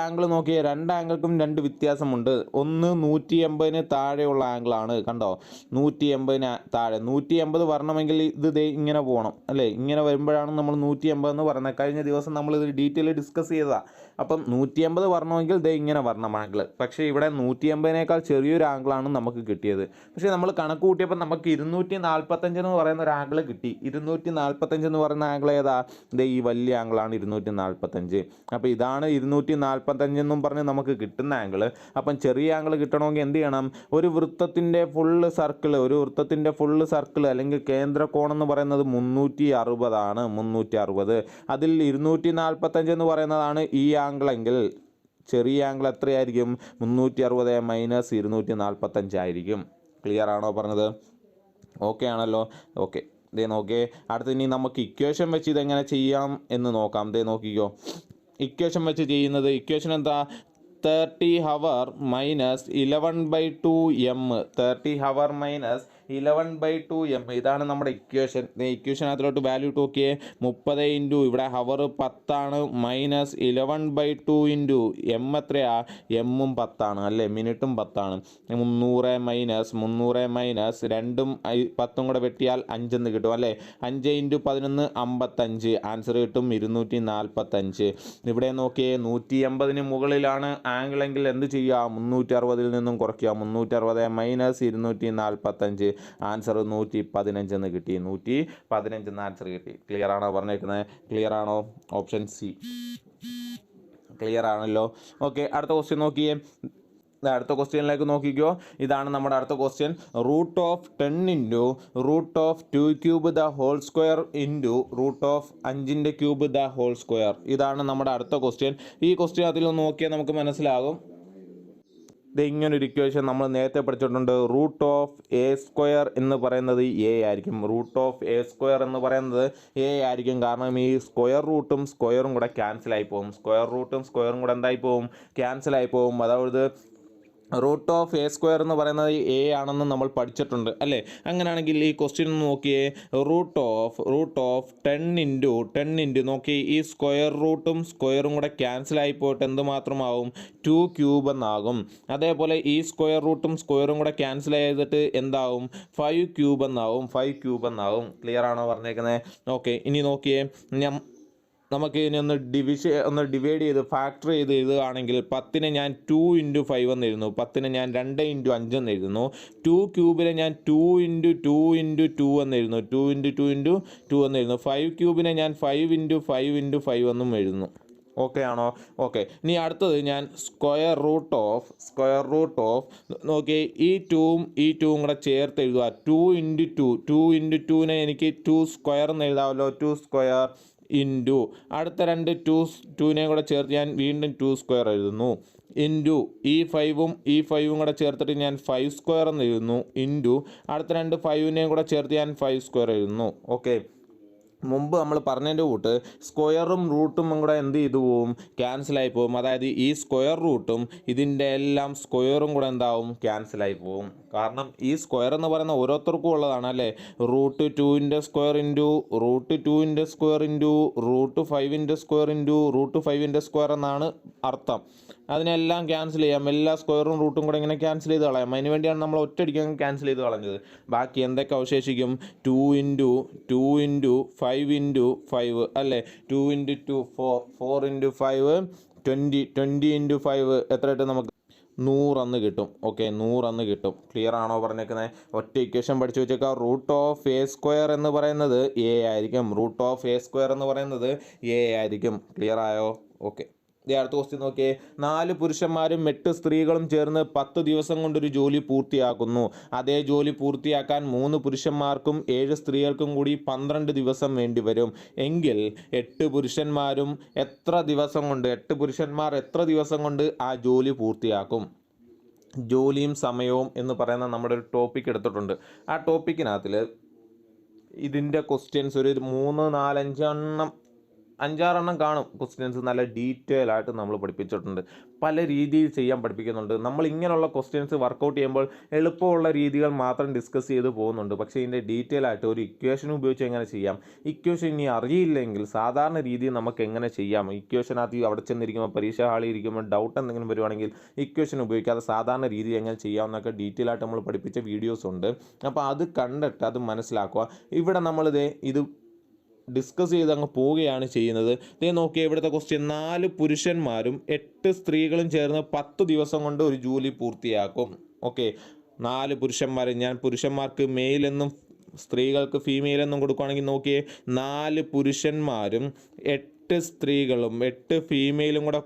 ആംഗിൾ നോക്കിയാൽ 2 ആംഗിൾക്കും 2 വ്യത്യാസമുണ്ട്. ഒന്ന് 180-ന് താഴെയുള്ള ആംഗിളാണ്. കണ്ടോ? 180-ന് താഴെ. 180 വരണമെങ്കിൽ ഇത് ഇങ്ങനെ പോകണം അല്ലേ. ഇങ്ങനെ വരുമ്പോഴാണ് നമ്മൾ 180 എന്ന് പറയുന്നത്. കഴിഞ്ഞ ദിവസം നമ്മളിത് ഡീറ്റെയിൽ ഡിസ്കസ് ചെയ്തതാണ്. അപ്പം 180 വരണമെങ്കിൽ ഇങ്ങനെ വരണം ആംഗിൾ. പക്ഷേ ഇവിടെ 180-നേക്കാൾ ചെറിയൊരു ആംഗിളാണ് നമുക്ക് കിട്ടിയത്. പക്ഷേ നമ്മൾ കണക്ക് കൂട്ടിയപ്പോൾ നമുക്ക് 245 എന്ന് പറയുന്ന ഒരു ആംഗിൾ കിട്ടി. 245 എന്ന് പറയുന്ന ആംഗിൾ ഏതാ? ഈ വലിയ ആംഗിളാണ് 245. അപ്പോൾ ഇതാണ് 245 എന്നും പറഞ്ഞ് നമുക്ക് കിട്ടുന്ന ആംഗിൾ. അപ്പം ചെറിയ ആംഗിൾ കിട്ടണമെങ്കിൽ എന്ത് ചെയ്യണം? ഒരു വൃത്തത്തിൻ്റെ ഫുള്ള് സർക്കിൾ അല്ലെങ്കിൽ കേന്ദ്ര കോണം എന്ന് പറയുന്നത് 360 ആണ്. 360. അതിൽ 245 എന്ന് പറയുന്നതാണ് ഈ ആംഗിളെങ്കിൽ ചെറിയ ആംഗിൾ എത്രയായിരിക്കും? 360 മൈനസ് 245 ആയിരിക്കും. ക്ലിയർ ആണോ പറഞ്ഞത്? ഓക്കെ ആണല്ലോ? ഓക്കെ, ദേ നോക്കിയേ, അടുത്ത് ഇനി നമുക്ക് ഇക്വേഷൻ വെച്ച് ഇതെങ്ങനെ ചെയ്യാം എന്ന് നോക്കാം. ദേ നോക്കിക്കോ, ഇക്വേഷൻ വെച്ച് ചെയ്യുന്നത്, ഇക്വേഷൻ എന്താ, 30 ഹവർ -11/2 m, 30 ഹവർ -11/2 m, ഇതാണ് നമ്മുടെ ഇക്വേഷൻ. ഇക്വേഷനകത്തിലോട്ട് വാല്യൂ ഇട്ട് നോക്കിയേ, 30 ഇൻറ്റു ഇവിടെ ഹവർ 10 -11/2 ഇൻറ്റു എം എത്രയാ, എമ്മും 10 അല്ലേ, മിനിറ്റും 10. 300 രണ്ടും 10 കൂടെ വെട്ടിയാൽ 5 എന്ന് കിട്ടും അല്ലേ. 5 × 11 55, ആൻസർ കിട്ടും 245. ഇവിടെ നോക്കിയേ, 180 മുകളിലാണ് ആംഗിളെങ്കിൽ എന്ത് ചെയ്യുക, 360 നിന്നും കുറയ്ക്കുക. 360 - 245, ആൻസർ 115 എന്ന് കിട്ടി. 115 എന്ന് ആൻസർ കിട്ടി. ക്ലിയർ ആണോ പറഞ്ഞേക്കുന്നത്? ക്ലിയർ ആണോ? ഓപ്ഷൻ സി ക്ലിയർ ആണല്ലോ. ഓക്കെ, അടുത്ത ക്വസ്റ്റ്യൻ നോക്കിയേ. അടുത്ത ക്വസ്റ്റ്യനിലേക്ക് നോക്കിക്കോ. ഇതാണ് നമ്മുടെ അടുത്ത ക്വസ്റ്റ്യൻ. √10 × √2³ ഇതാണ് നമ്മുടെ അടുത്ത ക്വസ്റ്റ്യൻ. ഈ ക്വസ്റ്റ്യൻ അതിൽ നോക്കിയാൽ നമുക്ക് മനസ്സിലാകും. ഇത് ഇങ്ങനൊരു ഇക്വേഷൻ നമ്മൾ നേരത്തെ പഠിച്ചിട്ടുണ്ട്. √(a² എന്ന് പറയുന്നത് എ ആയിരിക്കും. √(a² എന്ന് പറയുന്നത് എ ആയിരിക്കും. കാരണം ഈ സ്ക്വയർ റൂട്ടും സ്ക്വയറും കൂടെ ക്യാൻസലായി പോകും. സ്ക്വയർ റൂട്ടും സ്ക്വയറും കൂടെ എന്തായി പോകും, ക്യാൻസലായി പോകും. അതായത് √(a² എന്ന് പറയുന്നത് എ ആണെന്ന് നമ്മൾ പഠിച്ചിട്ടുണ്ട് അല്ലേ. അങ്ങനെയാണെങ്കിൽ ഈ ക്വസ്റ്റ്യൻ നോക്കിയേ, √(10 × നോക്കി, ഈ സ്ക്വയർ റൂട്ടും സ്ക്വയറും കൂടെ ക്യാൻസലായി പോയിട്ട് എന്ത് മാത്രമാവും, 2³ എന്നാകും. അതേപോലെ ഈ സ്ക്വയർ റൂട്ടും സ്ക്വയറും കൂടെ ക്യാൻസൽ ചെയ്തിട്ട് എന്താവും, 5³ എന്നാവും. ക്ലിയർ ആണോ പറഞ്ഞേക്കുന്നത്? ഓക്കെ, ഇനി നോക്കിയേ, നമുക്ക് ഇനി ഒന്ന് ഡിവൈഡ് ചെയ്ത് ഫാക്ടർ ചെയ്ത് എഴുതുകയാണെങ്കിൽ 10 ഞാൻ 2 × 5 എന്ന് എഴുതുന്നു. 10 ഞാൻ 2 × 5 എന്ന് എഴുതുന്നു. 2³ ഞാൻ 2 × 2 × 2 എന്ന് എഴുതുന്നു. 2 × 2 × 2 എന്ന് എഴുതുന്നു. 5³ ഞാൻ 5 × 5 × 5 എന്നും എഴുതുന്നു. ഓക്കെ ആണോ? ഓക്കെ, ഇനി അടുത്തത് ഞാൻ സ്ക്വയർ റൂട്ട് ഓഫ് നോക്കി, ഈ 2ഉം കൂടെ ചേർത്ത് എഴുതുക. 2 × 2 എനിക്ക് 2² എന്ന് എഴുതാമല്ലോ. 2² ഇൻറ്റു അടുത്ത രണ്ട് 2നെയും കൂടെ ചേർത്ത് ഞാൻ വീണ്ടും 2² എഴുതുന്നു. ഇൻറ്റു ഈ 5ഉം കൂടെ ചേർത്തിട്ട് ഞാൻ 5² എന്ന് എഴുതുന്നു. ഇൻറ്റു അടുത്ത രണ്ട് 5നെയും കൂടെ ചേർത്ത് ഞാൻ 5² എഴുതുന്നു. ഓക്കെ, മുമ്പ് നമ്മൾ പറഞ്ഞതിൻ്റെ കൂട്ട് സ്ക്വയറും റൂട്ടും കൂടെ എന്ത് ചെയ്തു പോവും, ക്യാൻസലായി പോവും. അതായത് ഈ സ്ക്വയർ റൂട്ടും ഇതിൻ്റെ എല്ലാം സ്ക്വയറും കൂടെ എന്താവും, ക്യാൻസലായി പോവും. കാരണം ഈ സ്ക്വയർ എന്ന് പറയുന്ന ഓരോരുത്തർക്കും ഉള്ളതാണ് അല്ലേ. √2ൻ്റെ സ്ക്വയർ ഇൻറ്റു √2ൻ്റെ സ്ക്വയർ ഇൻറ്റു √5ൻ്റെ സ്ക്വയർ ഇൻറ്റു √5ൻ്റെ സ്ക്വയർ എന്നാണ് അർത്ഥം. അതിനെല്ലാം ക്യാൻസൽ ചെയ്യാം. എല്ലാ സ്ക്വയറും റൂട്ടും കൂടെ ഇങ്ങനെ ക്യാൻസൽ ചെയ്ത് കളയാം. അതിന് വേണ്ടിയാണ് നമ്മൾ ഒറ്റയടിക്ക് ക്യാൻസൽ ചെയ്ത് കളഞ്ഞത്. ബാക്കി എന്തൊക്കെ അവശേഷിക്കും, 2 × 5 × 5 അല്ലേ. 2 × 2 4 × 5 20 × 5 എത്ര കിട്ടും, നമുക്ക് 100 എന്ന് കിട്ടും. ഓക്കെ, 100 എന്ന് കിട്ടും. ക്ലിയർ ആണോ പറഞ്ഞേക്കുന്നത്? ഒറ്റ ഇക്വേഷൻ പഠിച്ചു വെച്ചേക്കാം. √(a² എന്ന് പറയുന്നത് എ ആയിരിക്കും. √(a² എന്ന് പറയുന്നത് എ ആയിരിക്കും. ക്ലിയർ ആയോ? ഓക്കെ, അടുത്ത ക്വസ്റ്റ്യൻ നോക്കിയേ. 4 പുരുഷന്മാരും 8 സ്ത്രീകളും ചേർന്ന് 10 ദിവസം കൊണ്ടൊരു ജോലി പൂർത്തിയാക്കുന്നു. അതേ ജോലി പൂർത്തിയാക്കാൻ 3 പുരുഷന്മാർക്കും 7 സ്ത്രീകൾക്കും കൂടി 12 ദിവസം വേണ്ടിവരും എങ്കിൽ 8 പുരുഷന്മാർ എത്ര ദിവസം കൊണ്ട് ആ ജോലി പൂർത്തിയാക്കും? ജോലിയും സമയവും എന്ന് പറയുന്ന നമ്മുടെ ഒരു ടോപ്പിക് എടുത്തിട്ടുണ്ട്. ആ ടോപ്പിക്കിനകത്തിൽ ഇതിൻ്റെ ക്വസ്റ്റ്യൻസ് ഒരു 3, 4, 5 6 കാണും. ക്വസ്റ്റ്യൻസ് നല്ല ഡീറ്റെയിൽ ആയിട്ട് നമ്മൾ പഠിപ്പിച്ചിട്ടുണ്ട്. പല രീതിയിൽ ചെയ്യാൻ പഠിപ്പിക്കുന്നുണ്ട്. നമ്മൾ ഇങ്ങനെയുള്ള ക്വസ്റ്റ്യൻസ് വർക്കൗട്ട് ചെയ്യുമ്പോൾ എളുപ്പമുള്ള രീതികൾ മാത്രം ഡിസ്കസ് ചെയ്ത് പോകുന്നുണ്ട്. പക്ഷേ ഇതിൻ്റെ ഡീറ്റെയിൽ ആയിട്ട് ഒരു ഇക്വേഷൻ ഉപയോഗിച്ച് എങ്ങനെ ചെയ്യാം, ഇക്വേഷൻ ഇനി അറിയില്ലെങ്കിൽ സാധാരണ രീതിയിൽ നമുക്ക് എങ്ങനെ ചെയ്യാം, ഇക്വേഷനകത്ത് അവിടെ ചെന്നിരിക്കുമ്പോൾ പരീക്ഷ ഹാളിൽ ഇരിക്കുമ്പോൾ ഡൗട്ട് എന്തെങ്കിലും വരുവാണെങ്കിൽ ഇക്വേഷൻ ഉപയോഗിക്കാതെ സാധാരണ രീതിയിൽ എങ്ങനെ ചെയ്യാമെന്നൊക്കെ ഡീറ്റെയിൽ ആയിട്ട് നമ്മൾ പഠിപ്പിച്ച വീഡിയോസ് ഉണ്ട്. അപ്പോൾ അത് കണ്ടിട്ട് അത് മനസ്സിലാക്കുക. ഇവിടെ ഇത് ഡിസ്കസ് ചെയ്ത് അങ്ങ് പോവുകയാണ് ചെയ്യുന്നത്. ഇതേ നോക്കിയാൽ ഇവിടുത്തെ ക്വസ്റ്റ്യൻ, 4 പുരുഷന്മാരും 8 സ്ത്രീകളും ചേർന്ന് 10 ദിവസം കൊണ്ട് ഒരു ജോലി പൂർത്തിയാക്കും. ഓക്കെ, 4 പുരുഷന്മാർ, ഞാൻ പുരുഷന്മാർക്ക് മെയിൽ എന്നും സ്ത്രീകൾക്ക് ഫീമെയിൽ എന്നും കൊടുക്കുകയാണെങ്കിൽ നോക്കിയേ, 4 പുരുഷന്മാരും 8 സ്ത്രീകളും 8 ഫീമെയിലും കൂടെ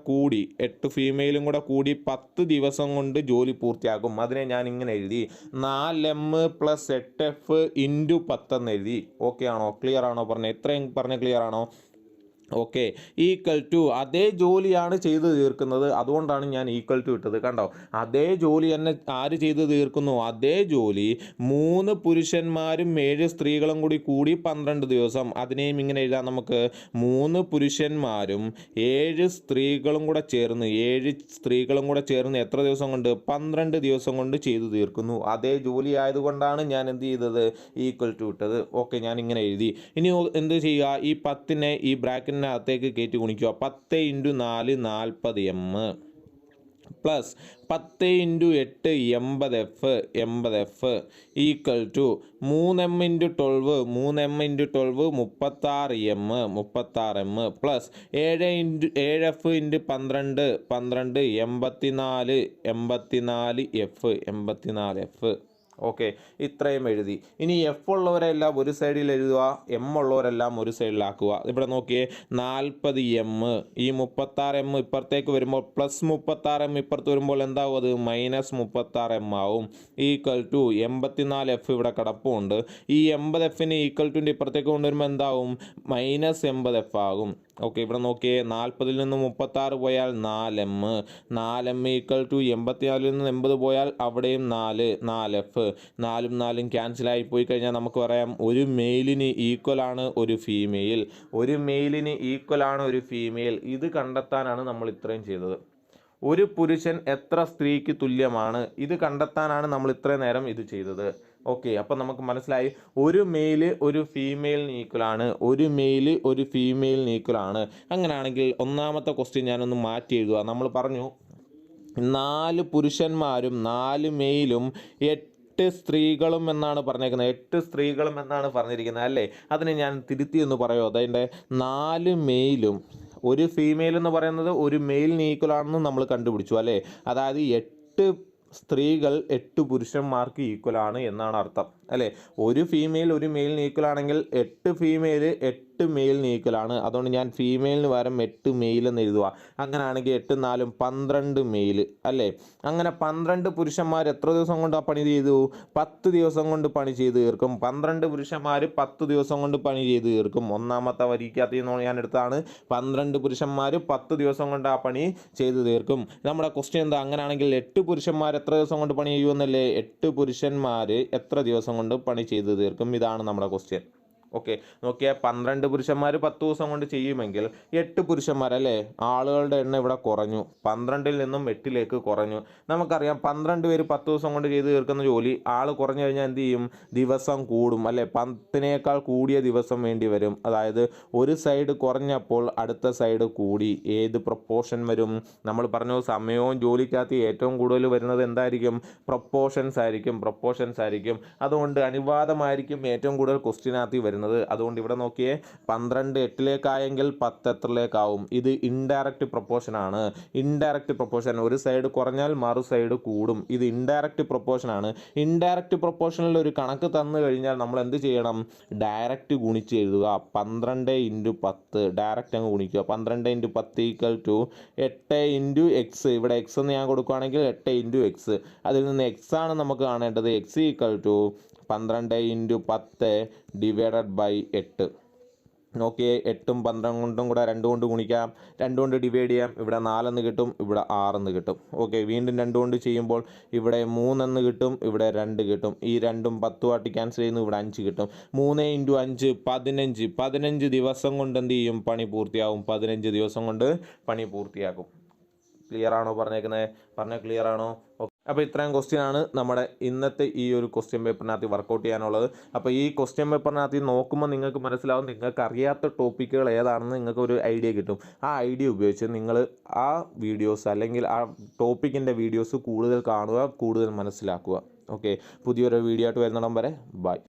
കൂടി 10 ദിവസം കൊണ്ട് ജോലി പൂർത്തിയാക്കും. അതിനെ ഞാൻ ഇങ്ങനെ എഴുതി, 4m + 8f × 10 എന്ന് എഴുതി. ഓക്കെ ആണോ? ക്ലിയർ ആണോ? ഇത്രയും പറഞ്ഞ ക്ലിയർ ആണോ? ഓക്കെ, ഈക്വൽ ടു അതേ ജോലിയാണ് ചെയ്തു തീർക്കുന്നത്, അതുകൊണ്ടാണ് ഞാൻ ഈക്വൽ ടു ഇട്ടത്. കണ്ടോ, അതേ ജോലി തന്നെ ആര് ചെയ്തു തീർക്കുന്നു? അതേ ജോലി 3 പുരുഷന്മാരും 7 സ്ത്രീകളും കൂടി 12 ദിവസം. അതിനെയും ഇങ്ങനെ എഴുതാം നമുക്ക്. 3 പുരുഷന്മാരും 7 സ്ത്രീകളും കൂടെ ചേർന്ന് എത്ര ദിവസം കൊണ്ട്? 12 ദിവസം കൊണ്ട് ചെയ്തു തീർക്കുന്നു. അതേ ജോലി ആയതുകൊണ്ടാണ് ഞാൻ എന്ത് ചെയ്തത്? ഈക്വൽ ടു ഇട്ടത്. ഓക്കെ, ഞാൻ ഇങ്ങനെ എഴുതി. ഇനി എന്ത് ചെയ്യുക? ഈ 10നെ ഈ ബ്രാക്കറ്റിനകത്തേക്ക് കയറ്റി ഗുണിക്കുക. 10 × 4 40 m plus 10 × 8 80 f equal to 3m × 12 36 m plus 7 f × 12 84 f. Okay, ഇത്രയും എഴുതി. ഇനി എഫ് ഉള്ളവരെല്ലാം ഒരു സൈഡിൽ എഴുതുക, എം ഉള്ളവരെല്ലാം ഒരു സൈഡിലാക്കുക. ഇവിടെ നോക്കിയേ, 40 m, ഈ 36 m ഇപ്പുറത്തേക്ക് വരുമ്പോൾ പ്ലസ് 36 m ഇപ്പുറത്ത് വരുമ്പോൾ എന്താവും? അത് മൈനസ് 36 m ആവും. ഈക്വൽ ടു 84 f ഇവിടെ കിടപ്പുണ്ട്. ഈ 80 f ഈക്വൽ ടുൻ്റെ ഇപ്പുറത്തേക്ക് കൊണ്ടുവരുമ്പോൾ എന്താവും? മൈനസ് 80 f ആകും. ഓക്കെ, ഇവിടെ നോക്കിയേ, 40 നിന്ന് 36 പോയാൽ 4m ഈക്വൽ ടു 84 നിന്ന് 80 പോയാൽ അവിടെയും 4f. 4ഉം 4ഉം ക്യാൻസലായി പോയി കഴിഞ്ഞാൽ നമുക്ക് പറയാം ഒരു മെയിലിന് ഈക്വൽ ആണ് ഒരു ഫീമെയിൽ. ഇത് കണ്ടെത്താനാണ് നമ്മൾ ഇത്രയും ചെയ്തത്. ഒരു പുരുഷൻ എത്ര സ്ത്രീക്ക് തുല്യമാണ്, ഇത് കണ്ടെത്താനാണ് നമ്മൾ ഇത്രയും നേരം ഇത് ചെയ്തത്. ഓക്കെ, അപ്പം നമുക്ക് മനസ്സിലായി ഒരു മെയില് ഒരു ഫീമെയിലിന് ഈക്വൽ ആണ്. അങ്ങനെയാണെങ്കിൽ ഒന്നാമത്തെ ക്വസ്റ്റ്യൻ ഞാനൊന്ന് മാറ്റി എഴുതുക. നമ്മൾ പറഞ്ഞു 4 പുരുഷന്മാരും 4 മെയിലും 8 സ്ത്രീകളും എന്നാണ് പറഞ്ഞേക്കുന്നത്. 8 സ്ത്രീകളും എന്നാണ് പറഞ്ഞിരിക്കുന്നത് അല്ലേ? അതിന് ഞാൻ തിരുത്തി എന്ന് പറയുമോ? അതിൻ്റെ 4 മെയിലും ഒരു ഫീമെയിൽ എന്ന് പറയുന്നത് ഒരു മെയിലിന് ഈക്വൽ ആണെന്ന് നമ്മൾ കണ്ടുപിടിച്ചു അല്ലേ? അതായത് 8 സ്ത്രീകൾ 8 പുരുഷന്മാർക്ക് ഈക്വൽ ആണ് എന്നാണ് അർത്ഥം അല്ലേ? ഒരു ഫീമെയിൽ ഒരു മെയിലിന് ഈക്വൽ ആണെങ്കിൽ 8 ഫീമെയിൽ 8 മെയിലിന് ഈക്വൽ ആണ്. അതുകൊണ്ട് ഞാൻ ഫീമെയിലിന് പകരം 8 മെയിൽ എന്ന് എഴുതുക. അങ്ങനെയാണെങ്കിൽ 8 4 12 മെയിൽ അല്ലേ? അങ്ങനെ 12 പുരുഷന്മാർ എത്ര ദിവസം കൊണ്ട് ആ പണി ചെയ്തു? 10 ദിവസം കൊണ്ട് പണി ചെയ്ത് തീർക്കും. 12 പുരുഷന്മാർ 10 ദിവസം കൊണ്ട് പണി ചെയ്ത് തീർക്കും. ഒന്നാമത്തെ വരിക്കകത്ത് നിന്ന് ഞാൻ എടുത്താണ്. 12 പുരുഷന്മാർ 10 ദിവസം കൊണ്ട് ആ പണി ചെയ്ത് തീർക്കും. നമ്മുടെ ക്വസ്റ്റ്യൻ എന്താ? അങ്ങനെയാണെങ്കിൽ 8 പുരുഷന്മാർ എത്ര ദിവസം കൊണ്ട് പണി ചെയ്യുമെന്നല്ലേ? 8 പുരുഷന്മാർ എത്ര ദിവസം കൊണ്ട് പണി ചെയ്ത് തീർക്കും? ഇതാണ് നമ്മുടെ ക്വസ്റ്റ്യൻ. ഓക്കെ, നോക്കിയാൽ 12 പുരുഷന്മാർ 10 ദിവസം കൊണ്ട് ചെയ്യുമെങ്കിൽ 8 പുരുഷന്മാരല്ലേ? ആളുകളുടെ എണ്ണം ഇവിടെ കുറഞ്ഞു, 12ൽ നിന്നും 8ലേക്ക് കുറഞ്ഞു. നമുക്കറിയാം 12 പേര് 10 ദിവസം കൊണ്ട് ചെയ്ത് തീർക്കുന്ന ജോലി ആൾ കുറഞ്ഞു കഴിഞ്ഞാൽ എന്ത് ചെയ്യും? ദിവസം കൂടും അല്ലേ? 10നേക്കാൾ കൂടിയ ദിവസം വേണ്ടി വരും. അതായത് ഒരു സൈഡ് കുറഞ്ഞപ്പോൾ അടുത്ത സൈഡ് കൂടി. ഏത് പ്രൊപ്പോർഷൻ വരും? നമ്മൾ പറഞ്ഞു സമയവും ജോലിക്കകത്ത് ഏറ്റവും കൂടുതൽ വരുന്നത് എന്തായിരിക്കും? പ്രൊപ്പോർഷൻസ് ആയിരിക്കും. അതുകൊണ്ട് അനുപാതമായിരിക്കും ഏറ്റവും കൂടുതൽ ക്വസ്റ്റ്യനകത്ത് വരുന്നത്. അതുകൊണ്ട് ഇവിടെ നോക്കിയേ, 12 8ലേക്കായെങ്കിൽ 10 എത്രയിലേക്കാവും? ഇത് ഇൻഡയറക്റ്റ് പ്രൊപ്പോർഷൻ ആണ്. ഒരു സൈഡ് കുറഞ്ഞാൽ മറു സൈഡ് കൂടും. ഇത് ഇൻഡയറക്റ്റ് പ്രൊപ്പോർഷൻ ആണ്. ഇൻഡയറക്റ്റ് പ്രൊപ്പോർഷനിൽ ഒരു കണക്ക് തന്നു കഴിഞ്ഞാൽ നമ്മൾ എന്ത് ചെയ്യണം? ഡയറക്റ്റ് ഗുണിച്ച് എഴുതുക. 12 × 10 ഡയറക്റ്റ് അങ്ങ് ഗുണിക്കുക. 12 × 10 ഈക്വൽ ടു 8 × x. ഇവിടെ x എന്ന് ഞാൻ കൊടുക്കുകയാണെങ്കിൽ 8 × x. അതിൽ നിന്ന് x ആണ് നമുക്ക് കാണേണ്ടത്. x equal to 12 × 10 divided by 8. നോക്കിയേ, 8ഉം 12ഉം കൂടെ 2 കൊണ്ട് ഗുണിക്കാം, 2 കൊണ്ട് ഡിവൈഡ് ചെയ്യാം. ഇവിടെ 4 എന്ന് കിട്ടും, ഇവിടെ 6 എന്ന് കിട്ടും. ഓക്കെ, വീണ്ടും 2 കൊണ്ട് ചെയ്യുമ്പോൾ ഇവിടെ 3 എന്ന് കിട്ടും, ഇവിടെ 2 കിട്ടും. ഈ 2ഉം 10ഉമായിട്ട് ക്യാൻസൽ ചെയ്യുന്നു, ഇവിടെ 5 കിട്ടും. 3 × 5 15 ദിവസം കൊണ്ട് എന്ത് ചെയ്യും? പണി പൂർത്തിയാവും. 15 ദിവസം കൊണ്ട് പണി പൂർത്തിയാക്കും. ക്ലിയർ ആണോ പറഞ്ഞ ക്ലിയർ ആണോ? അപ്പോൾ ഇത്രയും ക്വസ്റ്റ്യൻ ആണ് നമ്മുടെ ഇന്നത്തെ ഈ ഒരു ക്വസ്റ്റ്യൻ പേപ്പറിനകത്ത് വർക്കൗട്ട് ചെയ്യാനുള്ളത്. അപ്പോൾ ഈ ക്വസ്റ്റ്യൻ പേപ്പറിനകത്ത് നോക്കുമ്പോൾ നിങ്ങൾക്ക് മനസ്സിലാവും, നിങ്ങൾക്ക് അറിയാത്ത ടോപ്പിക്കുകൾ ഏതാണെന്ന് നിങ്ങൾക്ക് ഒരു ഐഡിയ കിട്ടും. ആ ഐഡിയ ഉപയോഗിച്ച് നിങ്ങൾ ആ വീഡിയോസ് അല്ലെങ്കിൽ ആ ടോപ്പിക്കിൻ്റെ വീഡിയോസ് കൂടുതൽ കാണുക, കൂടുതൽ മനസ്സിലാക്കുക. ഓക്കെ, പുതിയൊരു വീഡിയോ ആയിട്ട് വരുന്നിടം വരെ ബൈ.